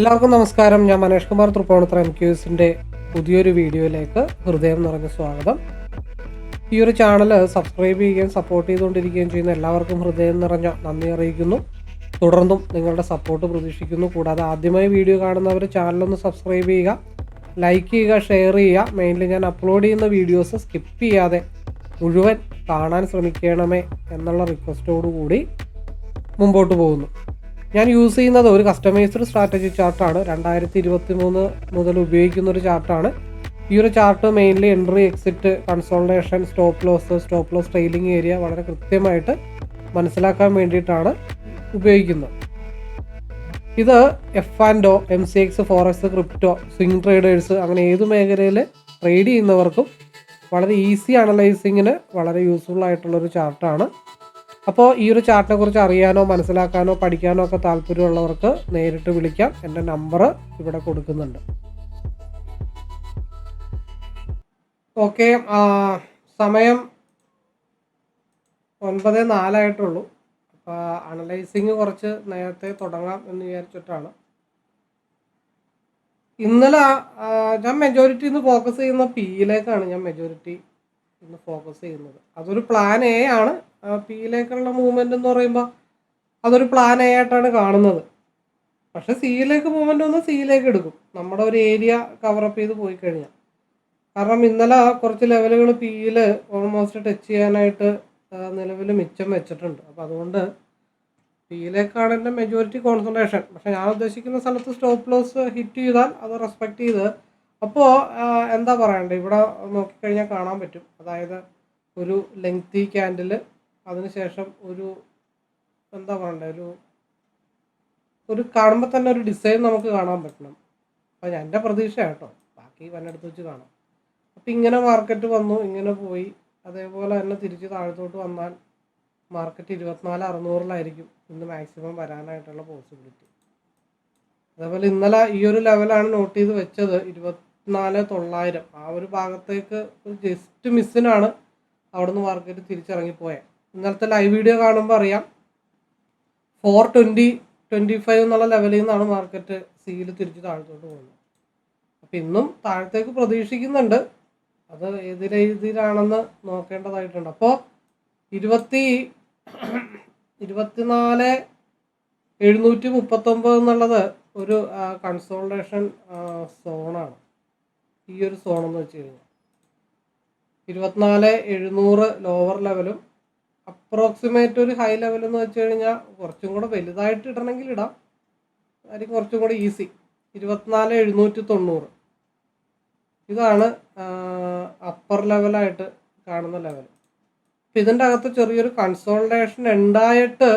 എല്ലാവർക്കും നമസ്കാരം. ഞാൻ മനേഷ് കുമാർ തൃപ്പൂണിത്തുറ MQSന്റെ പുതിയൊരു വീഡിയോയിലേക്ക് ഹൃദയം നിറഞ്ഞ സ്വാഗതം. ഈ ഒരു ചാനൽ സബ്സ്ക്രൈബ് ചെയ്യുകയും സപ്പോർട്ട് ചെയ്തുകൊണ്ടിരിക്കുകയും ചെയ്യുന്ന എല്ലാവർക്കും ഹൃദയം നിറഞ്ഞ നന്ദി അറിയിക്കുന്നു. തുടർന്നും നിങ്ങളുടെ സപ്പോർട്ട് പ്രതീക്ഷിക്കുന്നു. കൂടാതെ ആദ്യമായി വീഡിയോ കാണുന്നവർ ചാനലൊന്ന് സബ്സ്ക്രൈബ് ചെയ്യുക, ലൈക്ക് ചെയ്യുക, ഷെയർ ചെയ്യുക. മെയിൻലി ഞാൻ അപ്ലോഡ് ചെയ്യുന്ന വീഡിയോസ് സ്കിപ്പ് ചെയ്യാതെ മുഴുവൻ കാണാൻ ശ്രമിക്കണമേ എന്നുള്ള റിക്വസ്റ്റോടുകൂടി മുമ്പോട്ട് പോകുന്നു. ഞാൻ യൂസ് ചെയ്യുന്നത് ഒരു കസ്റ്റമൈസ്ഡ് സ്ട്രാറ്റജി ചാർട്ടാണ്. 2023 മുതൽ ഉപയോഗിക്കുന്ന ഒരു ചാർട്ടാണ്. ഈ ഒരു chart mainly entry, exit, consultation, stop loss trailing area വളരെ കൃത്യമായിട്ട് മനസ്സിലാക്കാൻ വേണ്ടിയിട്ടാണ് ഉപയോഗിക്കുന്നത്. ഇത് F&O, MCX, Forex, crypto, swing traders അങ്ങനെ ഏത് മേഖലയിൽ ട്രേഡ് ചെയ്യുന്നവർക്കും വളരെ ഈസി അനലൈസിങ്ങിന് വളരെ യൂസ്ഫുൾ ആയിട്ടുള്ളൊരു ചാർട്ടാണ്. അപ്പോൾ ഈ ഒരു ചാർട്ടിനെ കുറിച്ച് അറിയാനോ മനസ്സിലാക്കാനോ പഠിക്കാനോ ഒക്കെ താല്പര്യമുള്ളവർക്ക് നേരിട്ട് വിളിക്കാം. എൻ്റെ നമ്പർ ഇവിടെ കൊടുക്കുന്നുണ്ട്. ഓക്കെ, സമയം 9:04 ആയിട്ടുള്ളൂ. അപ്പോൾ അനലൈസിങ് കുറച്ച് നേരത്തെ തുടങ്ങാം എന്ന് വിചാരിച്ചിട്ടാണ്. ഇന്നലെ ഞാൻ മെജോറിറ്റി ഇന്ന് ഫോക്കസ് ചെയ്യുന്ന പിയിലേക്കാണ്. ഇന്ന് ഫോക്കസ് ചെയ്യുന്നത് അതൊരു പ്ലാൻ എ ആണ്. പിയിലേക്കുള്ള മൂവ്മെന്റ് എന്ന് പറയുമ്പോൾ അതൊരു പ്ലാൻ എ ആയിട്ടാണ് കാണുന്നത്. പക്ഷെ സിയിലേക്ക് മൂവ്മെന്റ് വന്ന് സിയിലേക്ക് എടുക്കും, നമ്മുടെ ഒരു ഏരിയ കവറപ്പ് ചെയ്ത് പോയി കഴിഞ്ഞാൽ. കാരണം ഇന്നലെ കുറച്ച് ലെവലുകൾ പിയിൽ ഓൾമോസ്റ്റ് ടച്ച് ചെയ്യാനായിട്ട് നിലവിൽ മിച്ചം വെച്ചിട്ടുണ്ട്. അപ്പം അതുകൊണ്ട് പിയിലേക്കാണ് എൻ്റെ മെജോറിറ്റി കോൺസെൻട്രേഷൻ. പക്ഷെ ഞാൻ ഉദ്ദേശിക്കുന്ന സ്ഥലത്ത് സ്റ്റോപ്പ് ലോസ് ഹിറ്റ് ചെയ്താൽ അത് റെസ്പെക്ട് ചെയ്ത്, അപ്പോൾ എന്താ പറയണ്ടേ, ഇവിടെ നോക്കിക്കഴിഞ്ഞാൽ കാണാൻ പറ്റും. അതായത് ഒരു ലെങ്തി ക്യാൻഡിൽ, അതിനുശേഷം ഒരു എന്താ പറയണ്ടേ, ഒരു കാണുമ്പോൾ തന്നെ ഒരു ഡിസൈൻ നമുക്ക് കാണാൻ പറ്റണം. അപ്പം എൻ്റെ പ്രതീക്ഷ കേട്ടോ, ബാക്കി വന്നെടുത്ത് വെച്ച് കാണാം. അപ്പം ഇങ്ങനെ മാർക്കറ്റ് വന്നു, ഇങ്ങനെ പോയി, അതേപോലെ തന്നെ തിരിച്ച് താഴത്തോട്ട് വന്നാൽ മാർക്കറ്റ് 24,600 ഇന്ന് മാക്സിമം വരാനായിട്ടുള്ള പോസിബിലിറ്റി. അതേപോലെ ഇന്നലെ ഈ ഒരു ലെവലാണ് നോട്ട് ചെയ്ത് വെച്ചത്, 24,900. ആ ഒരു ഭാഗത്തേക്ക് ജസ്റ്റ് മിസ്സിനാണ് അവിടുന്ന് മാർക്കറ്റ് തിരിച്ചിറങ്ങിപ്പോയത്. ഇന്നലത്തെ ലൈവ് വീഡിയോ കാണുമ്പോൾ അറിയാം, 420-25 എന്നുള്ള ലെവലിൽ നിന്നാണ് മാർക്കറ്റ് സിയിൽ തിരിച്ച് താഴത്തോട്ട് പോകുന്നത്. അപ്പം ഇന്നും താഴത്തേക്ക് പ്രതീക്ഷിക്കുന്നുണ്ട്. അത് ഏത് രീതിയിലാണെന്ന് നോക്കേണ്ടതായിട്ടുണ്ട്. അപ്പോൾ 24,739 എന്നുള്ളത് ഒരു കൺസോൾട്ടേഷൻ സോണാണ്. ഈ ഒരു സോണെന്ന് വെച്ച് കഴിഞ്ഞാൽ 24,700 ലോവർ ലെവലും അപ്രോക്സിമേറ്റ് ഒരു ഹൈ ലെവൽ എന്ന് വെച്ച് കഴിഞ്ഞാൽ കുറച്ചും കൂടെ വലുതായിട്ട് ഇടണമെങ്കിൽ ഇടാം, അതായിരിക്കും കുറച്ചും കൂടെ ഈസി. 24,790 ഇതാണ് അപ്പർ ലെവലായിട്ട് കാണുന്ന ലെവൽ. അപ്പം ഇതിൻ്റെ അകത്ത് ചെറിയൊരു കൺസോൾട്ടേഷൻ ഉണ്ടായിട്ട്,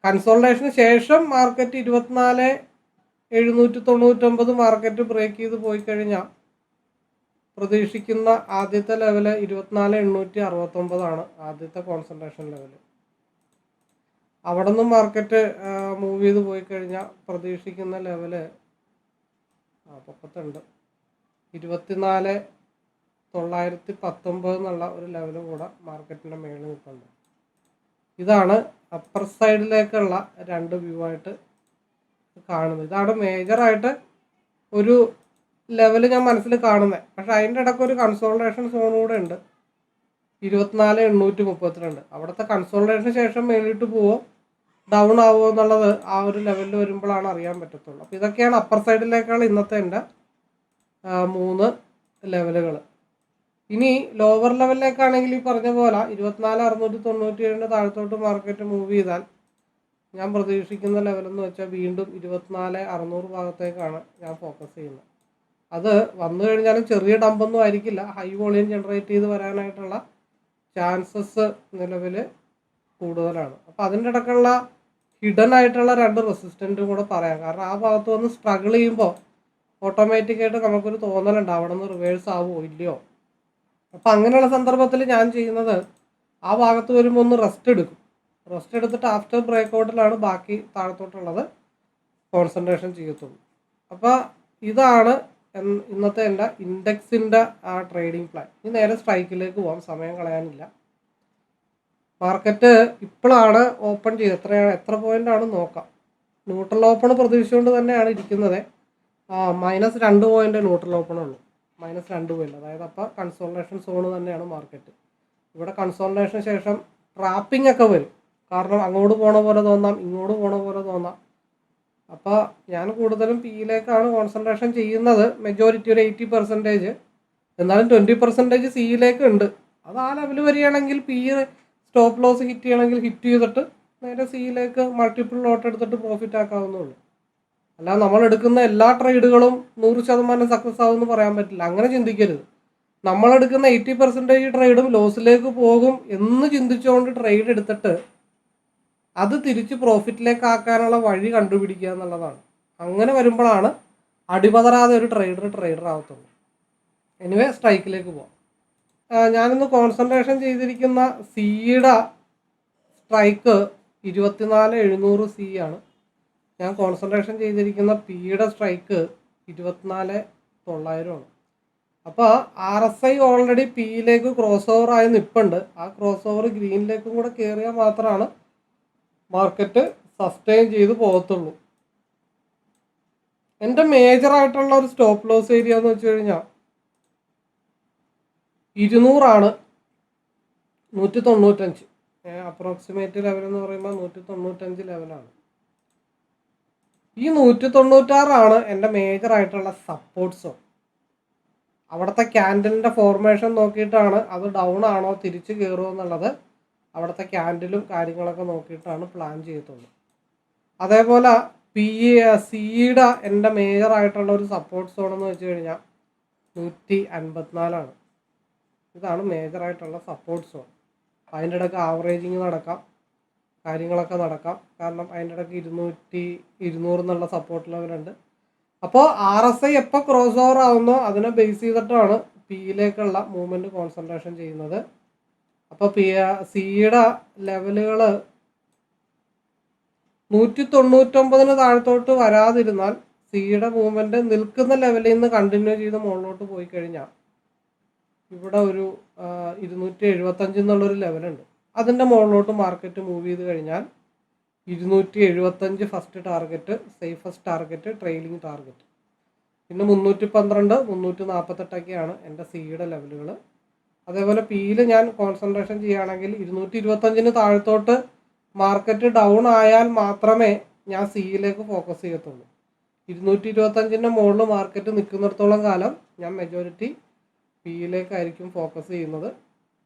കൺസോൾട്ടേഷന് ശേഷം മാർക്കറ്റ് 24,799 മാർക്കറ്റ് ബ്രേക്ക് ചെയ്ത് പോയി കഴിഞ്ഞാൽ പ്രതീക്ഷിക്കുന്ന ആദ്യത്തെ ലെവല് 24,869 ആദ്യത്തെ കോൺസെൻട്രേഷൻ ലെവല്. അവിടെ നിന്നും മാർക്കറ്റ് മൂവ് ചെയ്ത് പോയി കഴിഞ്ഞാൽ പ്രതീക്ഷിക്കുന്ന ലെവല് പൊക്കത്തുണ്ട് 24,919 എന്നുള്ള ഒരു ലെവലും കൂടെ മാർക്കറ്റിൻ്റെ മേളിൽ നിൽക്കുന്നുണ്ട്. ഇതാണ് അപ്പർ സൈഡിലേക്കുള്ള രണ്ട് വ്യൂ ആയിട്ട് കാണുന്നത്. ഇതാണ് മേജറായിട്ട് ഒരു ലെവല് ഞാൻ മനസ്സിൽ കാണുന്നത്. പക്ഷെ അതിൻ്റെ ഇടയ്ക്ക് ഒരു കൺസോൾട്ടേഷൻ സോൺ കൂടെ ഉണ്ട്, 24,832. അവിടുത്തെ കൺസോൾട്ടേഷന് ശേഷം മേളിട്ട് പോവോ ഡൗൺ ആവുമോ എന്നുള്ളത് ആ ഒരു ലെവലിൽ വരുമ്പോഴാണ് അറിയാൻ പറ്റത്തുള്ളൂ. അപ്പോൾ ഇതൊക്കെയാണ് അപ്പർ സൈഡിലേക്കുള്ള ഇന്നത്തെ എൻ്റെ 3 ലെവലുകൾ. ഇനി ലോവർ ലെവലിലേക്കാണെങ്കിൽ ഈ പറഞ്ഞ പോലെ 24,697 താഴത്തോട്ട് മാർക്കറ്റ് മൂവ് ചെയ്താൽ ഞാൻ പ്രതീക്ഷിക്കുന്ന ലെവലെന്ന് വെച്ചാൽ വീണ്ടും 24,600 ഭാഗത്തേക്കാണ് ഞാൻ ഫോക്കസ് ചെയ്യുന്നത്. അത് വന്നു കഴിഞ്ഞാലും ചെറിയ ഡമ്പൊന്നും ആയിരിക്കില്ല, ഹൈ വോളിയം ജനറേറ്റ് ചെയ്ത് വരാനായിട്ടുള്ള ചാൻസസ് നിലവിൽ കൂടുതലാണ്. അപ്പോൾ അതിൻ്റെ ഇടയ്ക്കുള്ള ഹിഡൻ ആയിട്ടുള്ള 2 റെസിസ്റ്റൻറ്റും കൂടെ പറയാം. കാരണം ആ ഭാഗത്ത് വന്ന് സ്ട്രഗിൾ ചെയ്യുമ്പോൾ ഓട്ടോമാറ്റിക്കായിട്ട് നമുക്കൊരു തോന്നലുണ്ട് അവിടെ നിന്ന് റിവേഴ്സ് ആവുമോ ഇല്ലയോ. അപ്പം അങ്ങനെയുള്ള സന്ദർഭത്തിൽ ഞാൻ ചെയ്യുന്നത് ആ ഭാഗത്ത് വരുമ്പോൾ ഒന്ന് റെസ്റ്റ് എടുത്തിട്ട് ആഫ്റ്റർ ബ്രേക്ക്ഔട്ടിലാണ് ബാക്കി താഴത്തോട്ടുള്ളത് കോൺസെൻട്രേഷൻ ചെയ്യത്തുള്ളൂ. അപ്പോൾ ഇതാണ് ഇന്നത്തെ എൻ്റെ ഇൻഡെക്സിൻ്റെ ആ ട്രേഡിംഗ് പ്ലാൻ. ഇനി നേരെ സ്ട്രൈക്കിലേക്ക് പോകാം, സമയം കളയാനില്ല. മാർക്കറ്റ് ഇപ്പോഴാണ് ഓപ്പൺ ചെയ്ത് എത്ര പോയിൻ്റാണ് നോക്കാം. ന്യൂട്രൽ ഓപ്പൺ പ്രതീക്ഷിച്ചുകൊണ്ട് തന്നെയാണ് ഇരിക്കുന്നത്. -2 പോയിൻ്റ് ന്യൂട്രൽ ഓപ്പൺ ഉള്ളൂ, -2 പോയിൻ്റ്. അതായത് അപ്പോൾ കൺസോൾട്ടേഷൻ സോൺ തന്നെയാണ് മാർക്കറ്റ്. ഇവിടെ കൺസോൾട്ടേഷന് ശേഷം ട്രാപ്പിംഗ് ഒക്കെ വരും. കാരണം അങ്ങോട്ട് പോണ പോലെ തോന്നാം, ഇങ്ങോട്ട് പോണ പോലെ തോന്നാം. അപ്പോൾ ഞാൻ കൂടുതലും പിയിലേക്കാണ് കോൺസെൻട്രേഷൻ ചെയ്യുന്നത്. മെജോറിറ്റി ഒരു 80%. എന്നാലും 20% സിയിലേക്ക് ഉണ്ട്. അത് ആ ലെവൽ വരികയാണെങ്കിൽ പി സ്റ്റോപ്പ് ലോസ് ഹിറ്റ് ചെയ്യണമെങ്കിൽ ഹിറ്റ് ചെയ്തിട്ട് നേരെ സിയിലേക്ക് മൾട്ടിപ്പിൾ ലോട്ട് എടുത്തിട്ട് പ്രോഫിറ്റ് ആക്കാവുന്നുള്ളൂ. അല്ലാതെ നമ്മൾ എടുക്കുന്ന എല്ലാ ട്രേഡുകളും 100% സക്സസ് ആവുമെന്ന് പറയാൻ പറ്റില്ല. അങ്ങനെ ചിന്തിക്കരുത്. നമ്മളെടുക്കുന്ന 80% ട്രേഡും ലോസിലേക്ക് പോകും എന്ന് ചിന്തിച്ചുകൊണ്ട് ട്രേഡ് എടുത്തിട്ട് അത് തിരിച്ച് പ്രോഫിറ്റിലേക്ക് ആക്കാനുള്ള വഴി കണ്ടുപിടിക്കുക എന്നുള്ളതാണ്. അങ്ങനെ വരുമ്പോഴാണ് അടിപതറാതെ ഒരു ട്രേഡർ ആവത്തുള്ളൂ. എനിവേ സ്ട്രൈക്കിലേക്ക് പോവാം. ഞാനിന്ന് കോൺസെൻട്രേഷൻ ചെയ്തിരിക്കുന്ന സിയുടെ സ്ട്രൈക്ക് 24,700 സി ആണ്. ഞാൻ കോൺസെൻട്രേഷൻ ചെയ്തിരിക്കുന്ന പിയുടെ സ്ട്രൈക്ക് 24,900 ആണ്. അപ്പോൾ RSI ഓൾറെഡി പിയിലേക്ക് ക്രോസ് ഓവർ ആയി നിൽപ്പുണ്ട്. ആ ക്രോസ് ഓവർ ഗ്രീനിലേക്കും കൂടെ കയറിയാൽ മാത്രമാണ് മാർക്കറ്റ് സസ്റ്റെയിൻ ചെയ്ത് പോകത്തുള്ളൂ. എൻ്റെ മേജറായിട്ടുള്ള ഒരു സ്റ്റോപ്പ് ലോസ് ഏരിയ എന്ന് വെച്ച് കഴിഞ്ഞാൽ 200 ആണ്. 195 അപ്രോക്സിമേറ്റ് ലെവൽ എന്ന് പറയുമ്പോൾ 195 ലെവലാണ്. ഈ 196 എൻ്റെ മേജറായിട്ടുള്ള സപ്പോർട്ട് സോൺ. അവിടുത്തെ ക്യാൻഡലിൻ്റെ ഫോർമേഷൻ നോക്കിയിട്ടാണ് അത് ഡൗൺ ആണോ തിരിച്ച് കയറുമോ എന്നുള്ളത്. അവിടുത്തെ ക്യാൻഡിലും കാര്യങ്ങളൊക്കെ നോക്കിയിട്ടാണ് പ്ലാൻ ചെയ്യത്തുള്ളൂ. അതേപോലെ സിയുടെ എൻ്റെ മേജറായിട്ടുള്ള ഒരു സപ്പോർട്ട് സോൺ എന്ന് വെച്ച് കഴിഞ്ഞാൽ 154 ആണ്. ഇതാണ് മേജറായിട്ടുള്ള സപ്പോർട്ട് സോൺ. അതിൻ്റെ ഇടയ്ക്ക് ആവറേജിങ് നടക്കാം, കാര്യങ്ങളൊക്കെ നടക്കാം. കാരണം അതിൻ്റെ ഇടയ്ക്ക് 200 എന്നുള്ള സപ്പോർട്ട് ലെവലുണ്ട്. അപ്പോൾ RSI എപ്പോൾ ക്രോസ് ഓവർ ആവുന്നോ അതിനെ ബേസ് ചെയ്തിട്ടാണ് പിയിലേക്കുള്ള മൂവ്മെൻറ്റ് കോൺസെൻട്രേഷൻ ചെയ്യുന്നത്. അപ്പോൾ സിയുടെ ലെവലുകൾ 199 താഴത്തോട്ട് വരാതിരുന്നാൽ സിയുടെ മൂവ്മെൻറ്റ് നിൽക്കുന്ന ലെവലിൽ നിന്ന് കണ്ടിന്യൂ ചെയ്ത് മുകളിലോട്ട് പോയി കഴിഞ്ഞാൽ ഇവിടെ ഒരു 275 എന്നുള്ളൊരു ലെവലുണ്ട്. അതിൻ്റെ മുകളിലോട്ട് മാർക്കറ്റ് മൂവ് ചെയ്ത് കഴിഞ്ഞാൽ 275 first target, safest target, trailing target. പിന്നെ 312, 348ഒക്കെയാണ് എൻ്റെ സിയുടെ ലെവലുകൾ. അതേപോലെ പിയിൽ ഞാൻ കോൺസെൻട്രേഷൻ ചെയ്യുകയാണെങ്കിൽ 225 താഴത്തോട്ട് മാർക്കറ്റ് ഡൗൺ ആയാൽ മാത്രമേ ഞാൻ സിയിലേക്ക് ഫോക്കസ് ചെയ്യത്തുള്ളൂ. 225 മുകളിൽ മാർക്കറ്റ് നിൽക്കുന്നിടത്തോളം കാലം ഞാൻ മെജോറിറ്റി പിയിലേക്കായിരിക്കും ഫോക്കസ് ചെയ്യുന്നത്.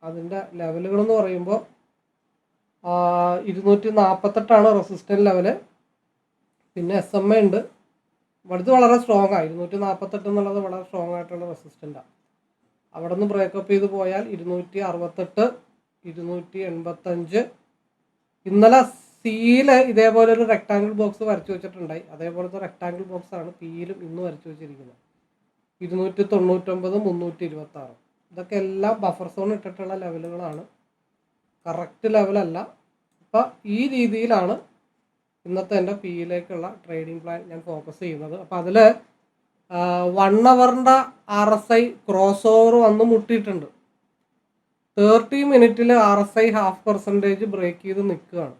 അതിൻ്റെ ലെവലുകളെന്ന് പറയുമ്പോൾ 248 റെസിസ്റ്റൻ്റ് ലെവല്. പിന്നെ SMA ഉണ്ട്, വലുത് വളരെ സ്ട്രോങ് ആണ്. 248 എന്നുള്ളത് വളരെ സ്ട്രോങ് ആയിട്ടുള്ള റെസിസ്റ്റൻ്റാണ്. അവിടെ നിന്ന് ബ്രേക്കപ്പ് ചെയ്ത് പോയാൽ 268, 285. ഇന്നലെ സിയിൽ ഇതേപോലെ ഒരു റെക്ടാങ്കിൾ ബോക്സ് വരച്ചു വെച്ചിട്ടുണ്ടായി. അതേപോലത്തെ റെക്ടാങ്കിൾ ബോക്സാണ് പിയിലും ഇന്ന് വരച്ചു വെച്ചിരിക്കുന്നത്. 299, 326. ഇതൊക്കെ എല്ലാം ബഫർ സോൺ ഇട്ടിട്ടുള്ള ലെവലുകളാണ്, കറക്റ്റ് ലെവലല്ല. അപ്പോൾ ഈ രീതിയിലാണ് ഇന്നത്തെ എൻ്റെ പിയിലേക്കുള്ള ട്രേഡിംഗ് പ്ലാൻ ഞാൻ ഫോക്കസ് ചെയ്യുന്നത്. അപ്പോൾ അതിൽ 1 അവറിൻ്റെ RSI ക്രോസ് ഓവർ വന്ന് മുട്ടിയിട്ടുണ്ട്. 30 മിനിറ്റിൽ RSI 0.5% ബ്രേക്ക് ചെയ്ത് നിൽക്കുകയാണ്.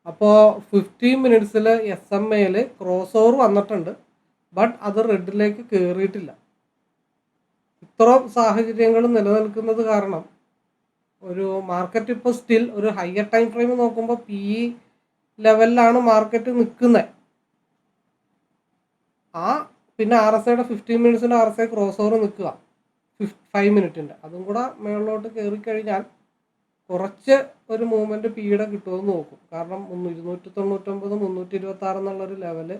അപ്പോൾ 15 മിനിറ്റ്സിൽ SMAയിൽ ക്രോസ് ഓവർ വന്നിട്ടുണ്ട്, ബട്ട് അത് റെഡിലേക്ക് കയറിയിട്ടില്ല. ഇത്തരം സാഹചര്യങ്ങൾ നിലനിൽക്കുന്നത് കാരണം ഒരു മാർക്കറ്റ് ഇപ്പോൾ സ്റ്റിൽ ഒരു ഹയർ ടൈം ഫ്രെയിം നോക്കുമ്പോൾ PE ലെവലിലാണ് മാർക്കറ്റ് നിൽക്കുന്നത്. പിന്നെ RSIയുടെ 15 മിനിറ്റ്സിൻ്റെ RSI ക്രോസ് ഓവർ നിൽക്കുക 5 മിനിറ്റിൻ്റെ. അതും കൂടെ മുകളിലോട്ട് കയറിക്കഴിഞ്ഞാൽ കുറച്ച് ഒരു മൂവ്മെൻറ്റ് പിയുടെ കിട്ടുമെന്ന് നോക്കും. കാരണം 299, 326 എന്നുള്ളൊരു ലെവല്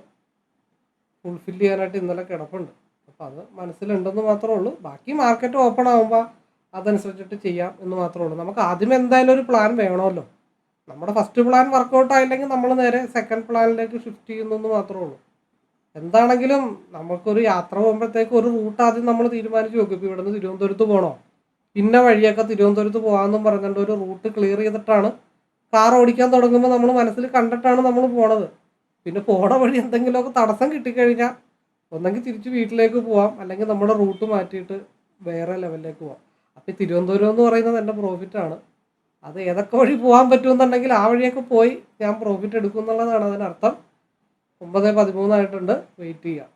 ഫുൾഫിൽ ചെയ്യാനായിട്ട് ഇന്നലെ കിടപ്പുണ്ട്. അപ്പോൾ അത് മനസ്സിലുണ്ടെന്ന് മാത്രമേ ഉള്ളൂ. ബാക്കി മാർക്കറ്റ് ഓപ്പൺ ആകുമ്പോൾ അതനുസരിച്ചിട്ട് ചെയ്യാം എന്ന് മാത്രമേ ഉള്ളൂ. നമുക്ക് ആദ്യം എന്തായാലും ഒരു പ്ലാൻ വേണമല്ലോ. നമ്മുടെ ഫസ്റ്റ് പ്ലാൻ വർക്കൗട്ട് ആയില്ലെങ്കിൽ നമ്മൾ നേരെ സെക്കൻഡ് പ്ലാനിലേക്ക് ഷിഫ്റ്റ് ചെയ്യുന്നെന്ന് മാത്രമേ ഉള്ളൂ. എന്താണെങ്കിലും നമുക്കൊരു യാത്ര പോകുമ്പോഴത്തേക്ക് ഒരു റൂട്ട് ആദ്യം നമ്മൾ തീരുമാനിച്ച് വെക്കും. ഇപ്പോൾ ഇവിടെ നിന്ന് തിരുവനന്തപുരത്ത് പോകണോ, ഇന്ന വഴിയൊക്കെ തിരുവനന്തപുരത്ത് പോകാമെന്നും പറഞ്ഞുകൊണ്ട് ഒരു റൂട്ട് ക്ലിയർ ചെയ്തിട്ടാണ് കാർ ഓടിക്കാൻ തുടങ്ങുമ്പോൾ നമ്മൾ മനസ്സിൽ കണ്ടിട്ടാണ് നമ്മൾ പോണത്. പിന്നെ പോണ വഴി എന്തെങ്കിലുമൊക്കെ തടസ്സം കിട്ടിക്കഴിഞ്ഞാൽ ഒന്നെങ്കിൽ തിരിച്ച് വീട്ടിലേക്ക് പോവാം, അല്ലെങ്കിൽ നമ്മുടെ റൂട്ട് മാറ്റിയിട്ട് വേറെ ലെവലിലേക്ക് പോവാം. അപ്പോൾ ഈ തിരുവനന്തപുരം എന്ന് പറയുന്നത് എൻ്റെ പ്രോഫിറ്റാണ്. അത് ഏതൊക്കെ വഴി പോകാൻ പറ്റുമെന്നുണ്ടെങ്കിൽ ആ വഴിയൊക്കെ പോയി ഞാൻ പ്രോഫിറ്റ് എടുക്കും എന്നുള്ളതാണ് അതിനർത്ഥം. 9:13 ആയിട്ടുണ്ട്, വെയിറ്റ് ചെയ്യാം.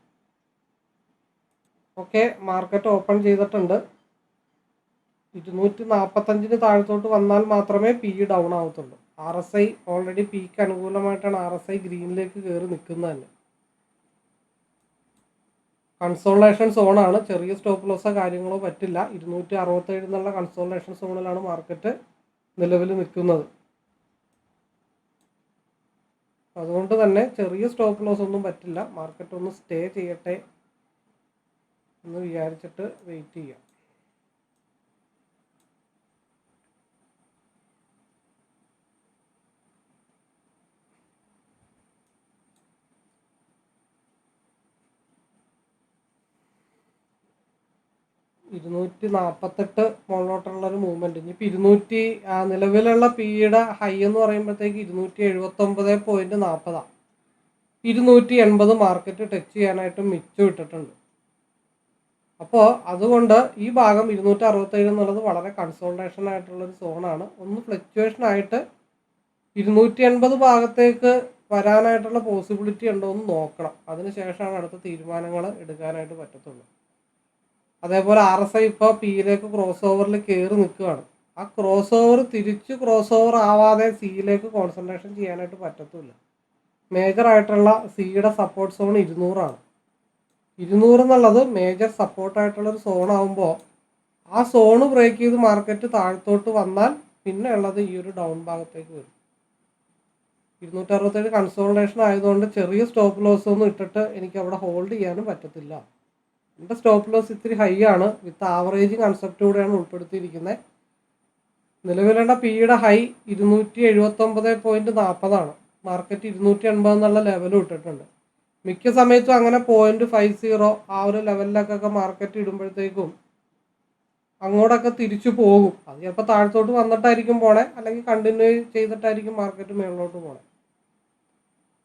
ഓക്കെ, മാർക്കറ്റ് ഓപ്പൺ ചെയ്തിട്ടുണ്ട്. 245 താഴത്തോട്ട് വന്നാൽ മാത്രമേ പി ഡൗൺ ആവത്തുള്ളൂ. RSI ഓൾറെഡി പിക്ക് അനുകൂലമായിട്ടാണ് RSI ഗ്രീനിലേക്ക് കയറി നിൽക്കുന്നത് തന്നെ. കൺസോളേഷൻ സോണാണ്, ചെറിയ സ്റ്റോപ്പ് ലോസോ കാര്യങ്ങളോ പറ്റില്ല. 267 എന്നുള്ള കൺസോളേഷൻ സോണിലാണ് മാർക്കറ്റ് നിലവിൽ നിൽക്കുന്നത്. അതുകൊണ്ട് തന്നെ ചെറിയ സ്റ്റോപ്പ് ലോസ് ഒന്നും പറ്റില്ല. മാർക്കറ്റ് ഒന്ന് സ്റ്റേ ചെയ്യട്ടെ എന്ന് വിചാരിച്ചിട്ട് വെയിറ്റ് ചെയ്യാം. ഇരുന്നൂറ്റി 248 മുകളിലോട്ടുള്ളൊരു മൂവ്മെൻറ്റ്. ഇനിയിപ്പോൾ നിലവിലുള്ള പിയുടെ ഹൈ എന്ന് പറയുമ്പോഴത്തേക്ക് 279.40. 280 മാർക്കറ്റ് ടച്ച് ചെയ്യാനായിട്ട് മിച്ചം ഇട്ടിട്ടുണ്ട്. അപ്പോൾ അതുകൊണ്ട് ഈ ഭാഗം 267 എന്നുള്ളത് വളരെ കൺസോൾട്ടേഷൻ ആയിട്ടുള്ളൊരു സോണാണ്. ഒന്ന് ഫ്ലക്ച്വേഷൻ ആയിട്ട് 280 ഭാഗത്തേക്ക് വരാനായിട്ടുള്ള പോസിബിലിറ്റി ഉണ്ടോ എന്ന് നോക്കണം. അതിനുശേഷമാണ് അടുത്ത തീരുമാനങ്ങൾ എടുക്കാനായിട്ട് പറ്റത്തുള്ളൂ. അതേപോലെ RSI ഇപ്പോൾ പിയിലേക്ക് ക്രോസ് ഓവറിൽ കയറി നിൽക്കുകയാണ്. ആ ക്രോസ് ഓവർ തിരിച്ച് ക്രോസ് ഓവർ ആവാതെ സിയിലേക്ക് കോൺസെൻട്രേഷൻ ചെയ്യാനായിട്ട് പറ്റത്തില്ല. മേജറായിട്ടുള്ള സിയുടെ സപ്പോർട്ട് സോൺ 200 200 എന്നുള്ളത് മേജർ സപ്പോർട്ടായിട്ടുള്ളൊരു സോണാകുമ്പോൾ ആ സോണ് ബ്രേക്ക് ചെയ്ത് മാർക്കറ്റ് താഴത്തോട്ട് വന്നാൽ പിന്നെ ഉള്ളത് ഈ ഒരു ഡൗൺ ഭാഗത്തേക്ക് വരും. 267 കൺസോൾട്ടേഷൻ ആയതുകൊണ്ട് ചെറിയ സ്റ്റോപ്പ് ലോസ് ഒന്നും ഇട്ടിട്ട് എനിക്ക് അവിടെ ഹോൾഡ് ചെയ്യാനും പറ്റത്തില്ല. എൻ്റെ സ്റ്റോപ്പ് ലോസ് ഇത്തിരി ഹൈ ആണ്, വിത്ത് ആവറേജ് കൺസെപ്റ്റ് കൂടെയാണ് ഉൾപ്പെടുത്തിയിരിക്കുന്നത്. നിലവിലുള്ള പിയുടെ ഹൈ 279.40. മാർക്കറ്റ് 280 എന്നുള്ള ലെവലും ഇട്ടിട്ടുണ്ട്. മിക്ക സമയത്തും അങ്ങനെ 0.50 ആ ഒരു ലെവലിലേക്കൊക്കെ മാർക്കറ്റ് ഇടുമ്പോഴത്തേക്കും അങ്ങോട്ടൊക്കെ തിരിച്ചു പോകും. അത് ചിലപ്പോൾ താഴത്തോട്ട് വന്നിട്ടായിരിക്കും പോണേ, അല്ലെങ്കിൽ കണ്ടിന്യൂ ചെയ്തിട്ടായിരിക്കും മാർക്കറ്റ് മുകളിലോട്ട് പോണേ.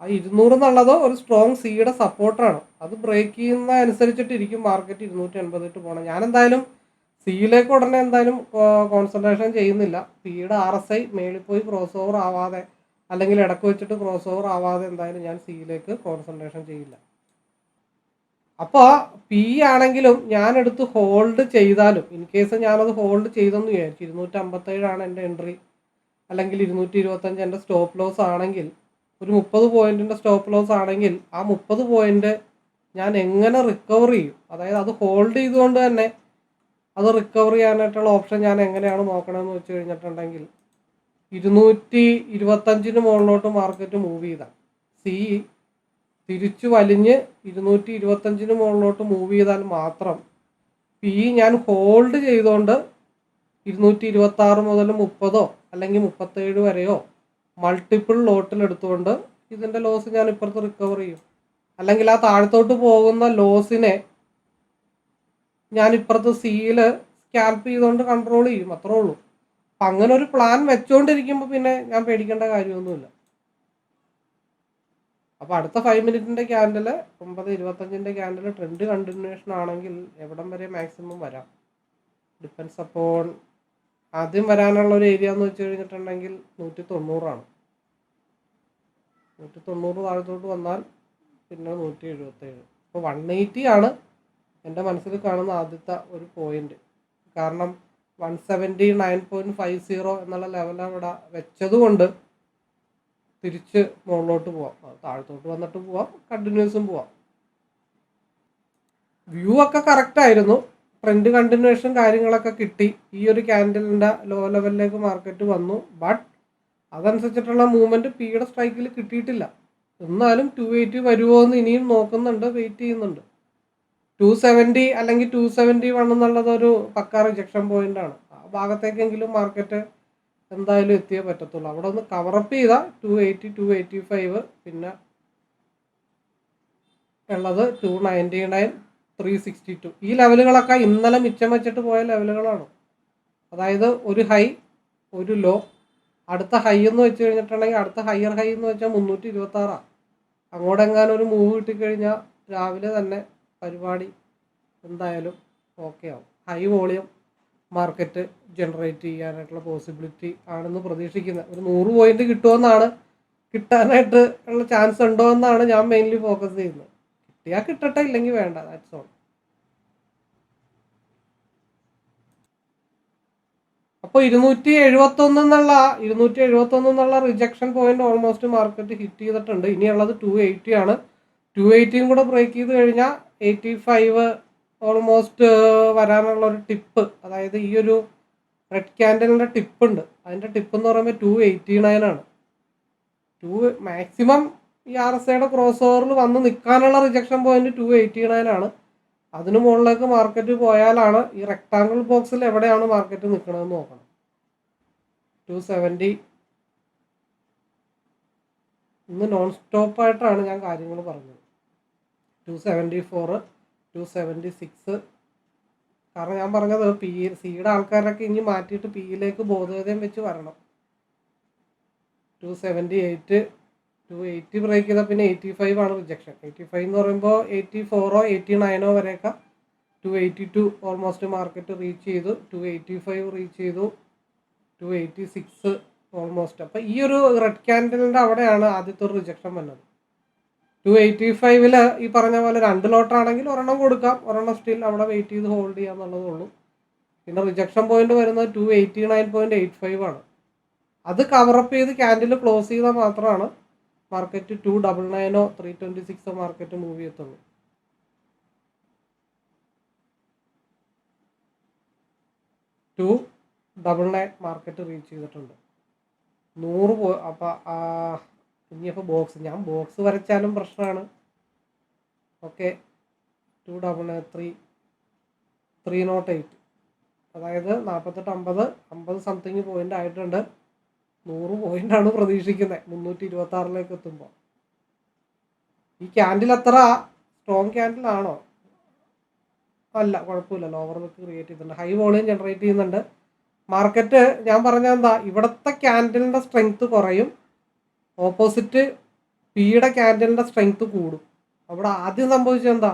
ആ 200 എന്നുള്ളത് ഒരു സ്ട്രോങ് സിയുടെ സപ്പോർട്ടാണ്. അത് ബ്രേക്ക് ചെയ്യുന്ന അനുസരിച്ചിട്ടിരിക്കും മാർക്കറ്റ് 280 പോകണം. ഞാനെന്തായാലും സിയിലേക്ക് ഉടനെ എന്തായാലും കോൺസെൻട്രേഷൻ ചെയ്യുന്നില്ല. പിയുടെ RSI മേളിൽ പോയി ക്രോസ് ഓവർ ആവാതെ, അല്ലെങ്കിൽ ഇടക്ക് വെച്ചിട്ട് ക്രോസ് ഓവർ ആവാതെ എന്തായാലും ഞാൻ സിയിലേക്ക് കോൺസെൻട്രേഷൻ ചെയ്യില്ല. അപ്പോൾ പി ആണെങ്കിലും ഞാനെടുത്ത് ഹോൾഡ് ചെയ്താലും, ഇൻ കേസ് ഞാനത് ഹോൾഡ് ചെയ്തെന്ന് വിചാരിച്ചു, 257 എൻ്റെ എൻട്രി, അല്ലെങ്കിൽ 225 എൻ്റെ സ്റ്റോപ്പ് ലോസ് ആണെങ്കിൽ, ഒരു 30 പോയിന്റിൻ്റെ സ്റ്റോപ്പ് ലോസ് ആണെങ്കിൽ ആ 30 പോയിന്റ് ഞാൻ എങ്ങനെ റിക്കവർ ചെയ്യും? അതായത് അത് ഹോൾഡ് ചെയ്തുകൊണ്ട് തന്നെ അത് റിക്കവർ ചെയ്യാനായിട്ടുള്ള ഓപ്ഷൻ ഞാൻ എങ്ങനെയാണ് നോക്കണമെന്ന് വെച്ച് കഴിഞ്ഞിട്ടുണ്ടെങ്കിൽ, 225 മുകളിലോട്ട് മാർക്കറ്റ് മൂവ് ചെയ്താൽ, സി തിരിച്ചു വലിഞ്ഞ് 225 മുകളിലോട്ട് മൂവ് ചെയ്താൽ മാത്രം പി ഞാൻ ഹോൾഡ് ചെയ്തുകൊണ്ട് 226 മുതൽ 30 അല്ലെങ്കിൽ 37 വരെയോ മൾട്ടിപ്പിൾ ലോട്ടിൽ എടുത്തുകൊണ്ട് ഇതിൻ്റെ ലോസ് ഞാൻ ഇപ്പുറത്ത് റിക്കവർ ചെയ്യും. അല്ലെങ്കിൽ ആ താഴത്തോട്ട് പോകുന്ന ലോസിനെ ഞാൻ ഇപ്പുറത്ത് സിയിൽ സ്കാൽപ്പ് ചെയ്തുകൊണ്ട് കൺട്രോൾ ചെയ്യും. അത്രേ ഉള്ളൂ. അപ്പം അങ്ങനെ ഒരു പ്ലാൻ വെച്ചുകൊണ്ടിരിക്കുമ്പോൾ പിന്നെ ഞാൻ പേടിക്കേണ്ട കാര്യമൊന്നുമില്ല. അപ്പോൾ അടുത്ത 5 മിനിറ്റിൻ്റെ ക്യാൻഡിൽ 9:25 ക്യാൻഡിൽ ട്രെൻഡ് കണ്ടിന്യൂഷൻ ആണെങ്കിൽ എവിടം വരെ മാക്സിമം വരാം, ഡിപ്പെൻസ് അപ്പോൺ. ആദ്യം വരാനുള്ള ഒരു ഏരിയ എന്ന് വെച്ച് കഴിഞ്ഞിട്ടുണ്ടെങ്കിൽ 190. 190 താഴത്തോട്ട് വന്നാൽ പിന്നെ 177. അപ്പോൾ 180 ആണ് എൻ്റെ മനസ്സിൽ കാണുന്ന ആദ്യത്തെ ഒരു പോയിന്റ്. കാരണം 179.50 എന്നുള്ള ലെവൽ അവിടെ വെച്ചതുകൊണ്ട് തിരിച്ച് മുകളിലോട്ട് പോവാം, താഴത്തോട്ട് വന്നിട്ട് പോവാം, കണ്ടിന്യൂസും പോവാം. വ്യൂ ഒക്കെ കറക്റ്റ് ആയിരുന്നു, ട്രെൻഡ് കണ്ടിന്യൂഷൻ കാര്യങ്ങളൊക്കെ കിട്ടി. ഈ ഒരു ക്യാൻഡലിൻ്റെ ലോ ലെവലിലേക്ക് മാർക്കറ്റ് വന്നു. ബട്ട് അതനുസരിച്ചിട്ടുള്ള മൂവ്മെൻറ്റ് പിയുടെ സ്ട്രൈക്കിൽ കിട്ടിയിട്ടില്ല. എന്നാലും 280 വരുമോ എന്ന് ഇനിയും നോക്കുന്നുണ്ട്, വെയിറ്റ് ചെയ്യുന്നുണ്ട്. 270 അല്ലെങ്കിൽ 271 എന്നുള്ളത് ഒരു പക്ക റിജക്ഷൻ പോയിന്റ് ആണ്. ആ ഭാഗത്തേക്കെങ്കിലും മാർക്കറ്റ് എന്തായാലും എത്തിയേ പറ്റത്തുള്ളൂ. അവിടെ ഒന്ന് കവറപ്പ് ചെയ്താൽ 280, 285, പിന്നെ ഉള്ളത് 299, 362. ഈ ലെവലുകളൊക്കെ ഇന്നലെ മിച്ചം വെച്ചിട്ട് പോയ ലെവലുകളാണ്. അതായത് ഒരു ഹൈ, ഒരു ലോ, അടുത്ത ഹൈ എന്ന് വെച്ച് കഴിഞ്ഞിട്ടുണ്ടെങ്കിൽ അടുത്ത ഹയർ ഹൈ എന്ന് വെച്ചാൽ 326. അങ്ങോട്ടെങ്ങാനും ഒരു മൂവ് കിട്ടിക്കഴിഞ്ഞാൽ രാവിലെ തന്നെ പരിപാടി എന്തായാലും ഓക്കെ ആവും. ഹൈ വോളിയം മാർക്കറ്റ് ജനറേറ്റ് ചെയ്യാനായിട്ടുള്ള പോസിബിലിറ്റി ആണെന്ന് പ്രതീക്ഷിക്കുന്നത്. ഒരു 100 പോയിന്റ് കിട്ടുമെന്നാണ് കിട്ടാനായിട്ട് ഉള്ള ചാൻസ് ഉണ്ടോ എന്നാണ് ഞാൻ മെയിൻലി ഫോക്കസ് ചെയ്യുന്നത്. കിട്ടിയാൽ കിട്ടട്ടെ, ഇല്ലെങ്കിൽ വേണ്ട, ദാറ്റ്സ് ഓൾ. അപ്പോൾ 271 rejection point almost market hit ചെയ്തിട്ടുണ്ട്. ഇനിയുള്ളത് 280 ആണ്. 280 കൂടെ ബ്രേക്ക് ചെയ്ത് കഴിഞ്ഞാൽ 85 ഓൾമോസ്റ്റ് വരാനുള്ള ഒരു ടിപ്പ്, അതായത് ഈ ഒരു റെഡ് ക്യാൻഡലിൻ്റെ ടിപ്പ് ഉണ്ട്. അതിൻ്റെ ടിപ്പ് എന്ന് പറയുമ്പോൾ 289 ആണ്. മാക്സിമം ഈ RSIയുടെ ക്രോസ് ഓവറിൽ വന്ന് നിൽക്കാനുള്ള റിജക്ഷൻ പോയിന്റ് 289 ആണ്. അതിന് മുകളിലേക്ക് മാർക്കറ്റ് പോയാലാണ് ഈ റെക്ടാങ്കിൾ ബോക്സിൽ എവിടെയാണ് മാർക്കറ്റ് നിൽക്കണമെന്ന് നോക്കണം. 270 ഇന്ന് നോൺ സ്റ്റോപ്പായിട്ടാണ് ഞാൻ കാര്യങ്ങൾ പറഞ്ഞത്. 274, 276. കാരണം ഞാൻ പറഞ്ഞത് സിയുടെ ആൾക്കാരൊക്കെ ഇനി മാറ്റിയിട്ട് പിയിലേക്ക് ബോധോദയം വെച്ച് വരണം. 278, 280 ബ്രേക്ക് ചെയ്താൽ പിന്നെ 85 ആണ് റിജക്ഷൻ. 85 എന്ന് പറയുമ്പോൾ 84 89 വരെയൊക്കെ 282 ഓൾമോസ്റ്റ് മാർക്കറ്റ് റീച്ച് ചെയ്തു. 285 റീച്ച് ചെയ്തു. 286 ഓൾമോസ്റ്റ്. അപ്പോൾ ഈ ഒരു റെഡ് ക്യാൻഡലിൻ്റെ അവിടെയാണ് ആദ്യത്തെ ഒരു റിജക്ഷൻ വന്നത്. 285 ഈ പറഞ്ഞ പോലെ 2 ലോട്ടാണെങ്കിൽ ഒരെണ്ണം കൊടുക്കാം, ഒരെണ്ണം സ്റ്റിൽ അവിടെ വെയിറ്റ് ചെയ്ത് ഹോൾഡ് ചെയ്യാന്നുള്ളതേ ഉള്ളൂ. പിന്നെ റിജക്ഷൻ പോയിന്റ് വരുന്നത് 289.85 ആണ്. അത് കവറപ്പ് ചെയ്ത് ക്യാൻഡിൽ ക്ലോസ് ചെയ്താൽ മാത്രമാണ് മാർക്കറ്റ് 299 326 മാർക്കറ്റ് മൂവ് ചെയ്യത്തുള്ളൂ. 299 മാർക്കറ്റ് റീച്ച് ചെയ്തിട്ടുണ്ട്. 100 അപ്പം ഇനിയപ്പോൾ ഞാൻ ബോക്സ് വരച്ചാലും പ്രശ്നമാണ്. ഓക്കെ, 308, അതായത് 48, 50 സംതിങ് പോയിന്റ് ആയിട്ടുണ്ട്. 100 പോയിന്റാണ് പ്രതീക്ഷിക്കുന്നത് 326 എത്തുമ്പോൾ. ഈ ക്യാൻഡിൽ അത്ര സ്ട്രോങ് ക്യാൻഡിൽ ആണോ? അല്ല, കുഴപ്പമില്ല. ലോവർ വിക്ക് ക്രിയേറ്റ് ചെയ്തിട്ടുണ്ട്, ഹൈ വോളിയം ജനറേറ്റ് ചെയ്യുന്നുണ്ട്. മാർക്കറ്റ് ഞാൻ പറഞ്ഞ എന്താ, ഇവിടുത്തെ ക്യാൻഡിലിൻ്റെ സ്ട്രെങ്ത് കുറയും, ഓപ്പോസിറ്റ് പിയുടെ ക്യാൻഡിലിൻ്റെ സ്ട്രെങ്ത് കൂടും. അവിടെ ആദ്യം സംഭവിച്ചത് എന്താ,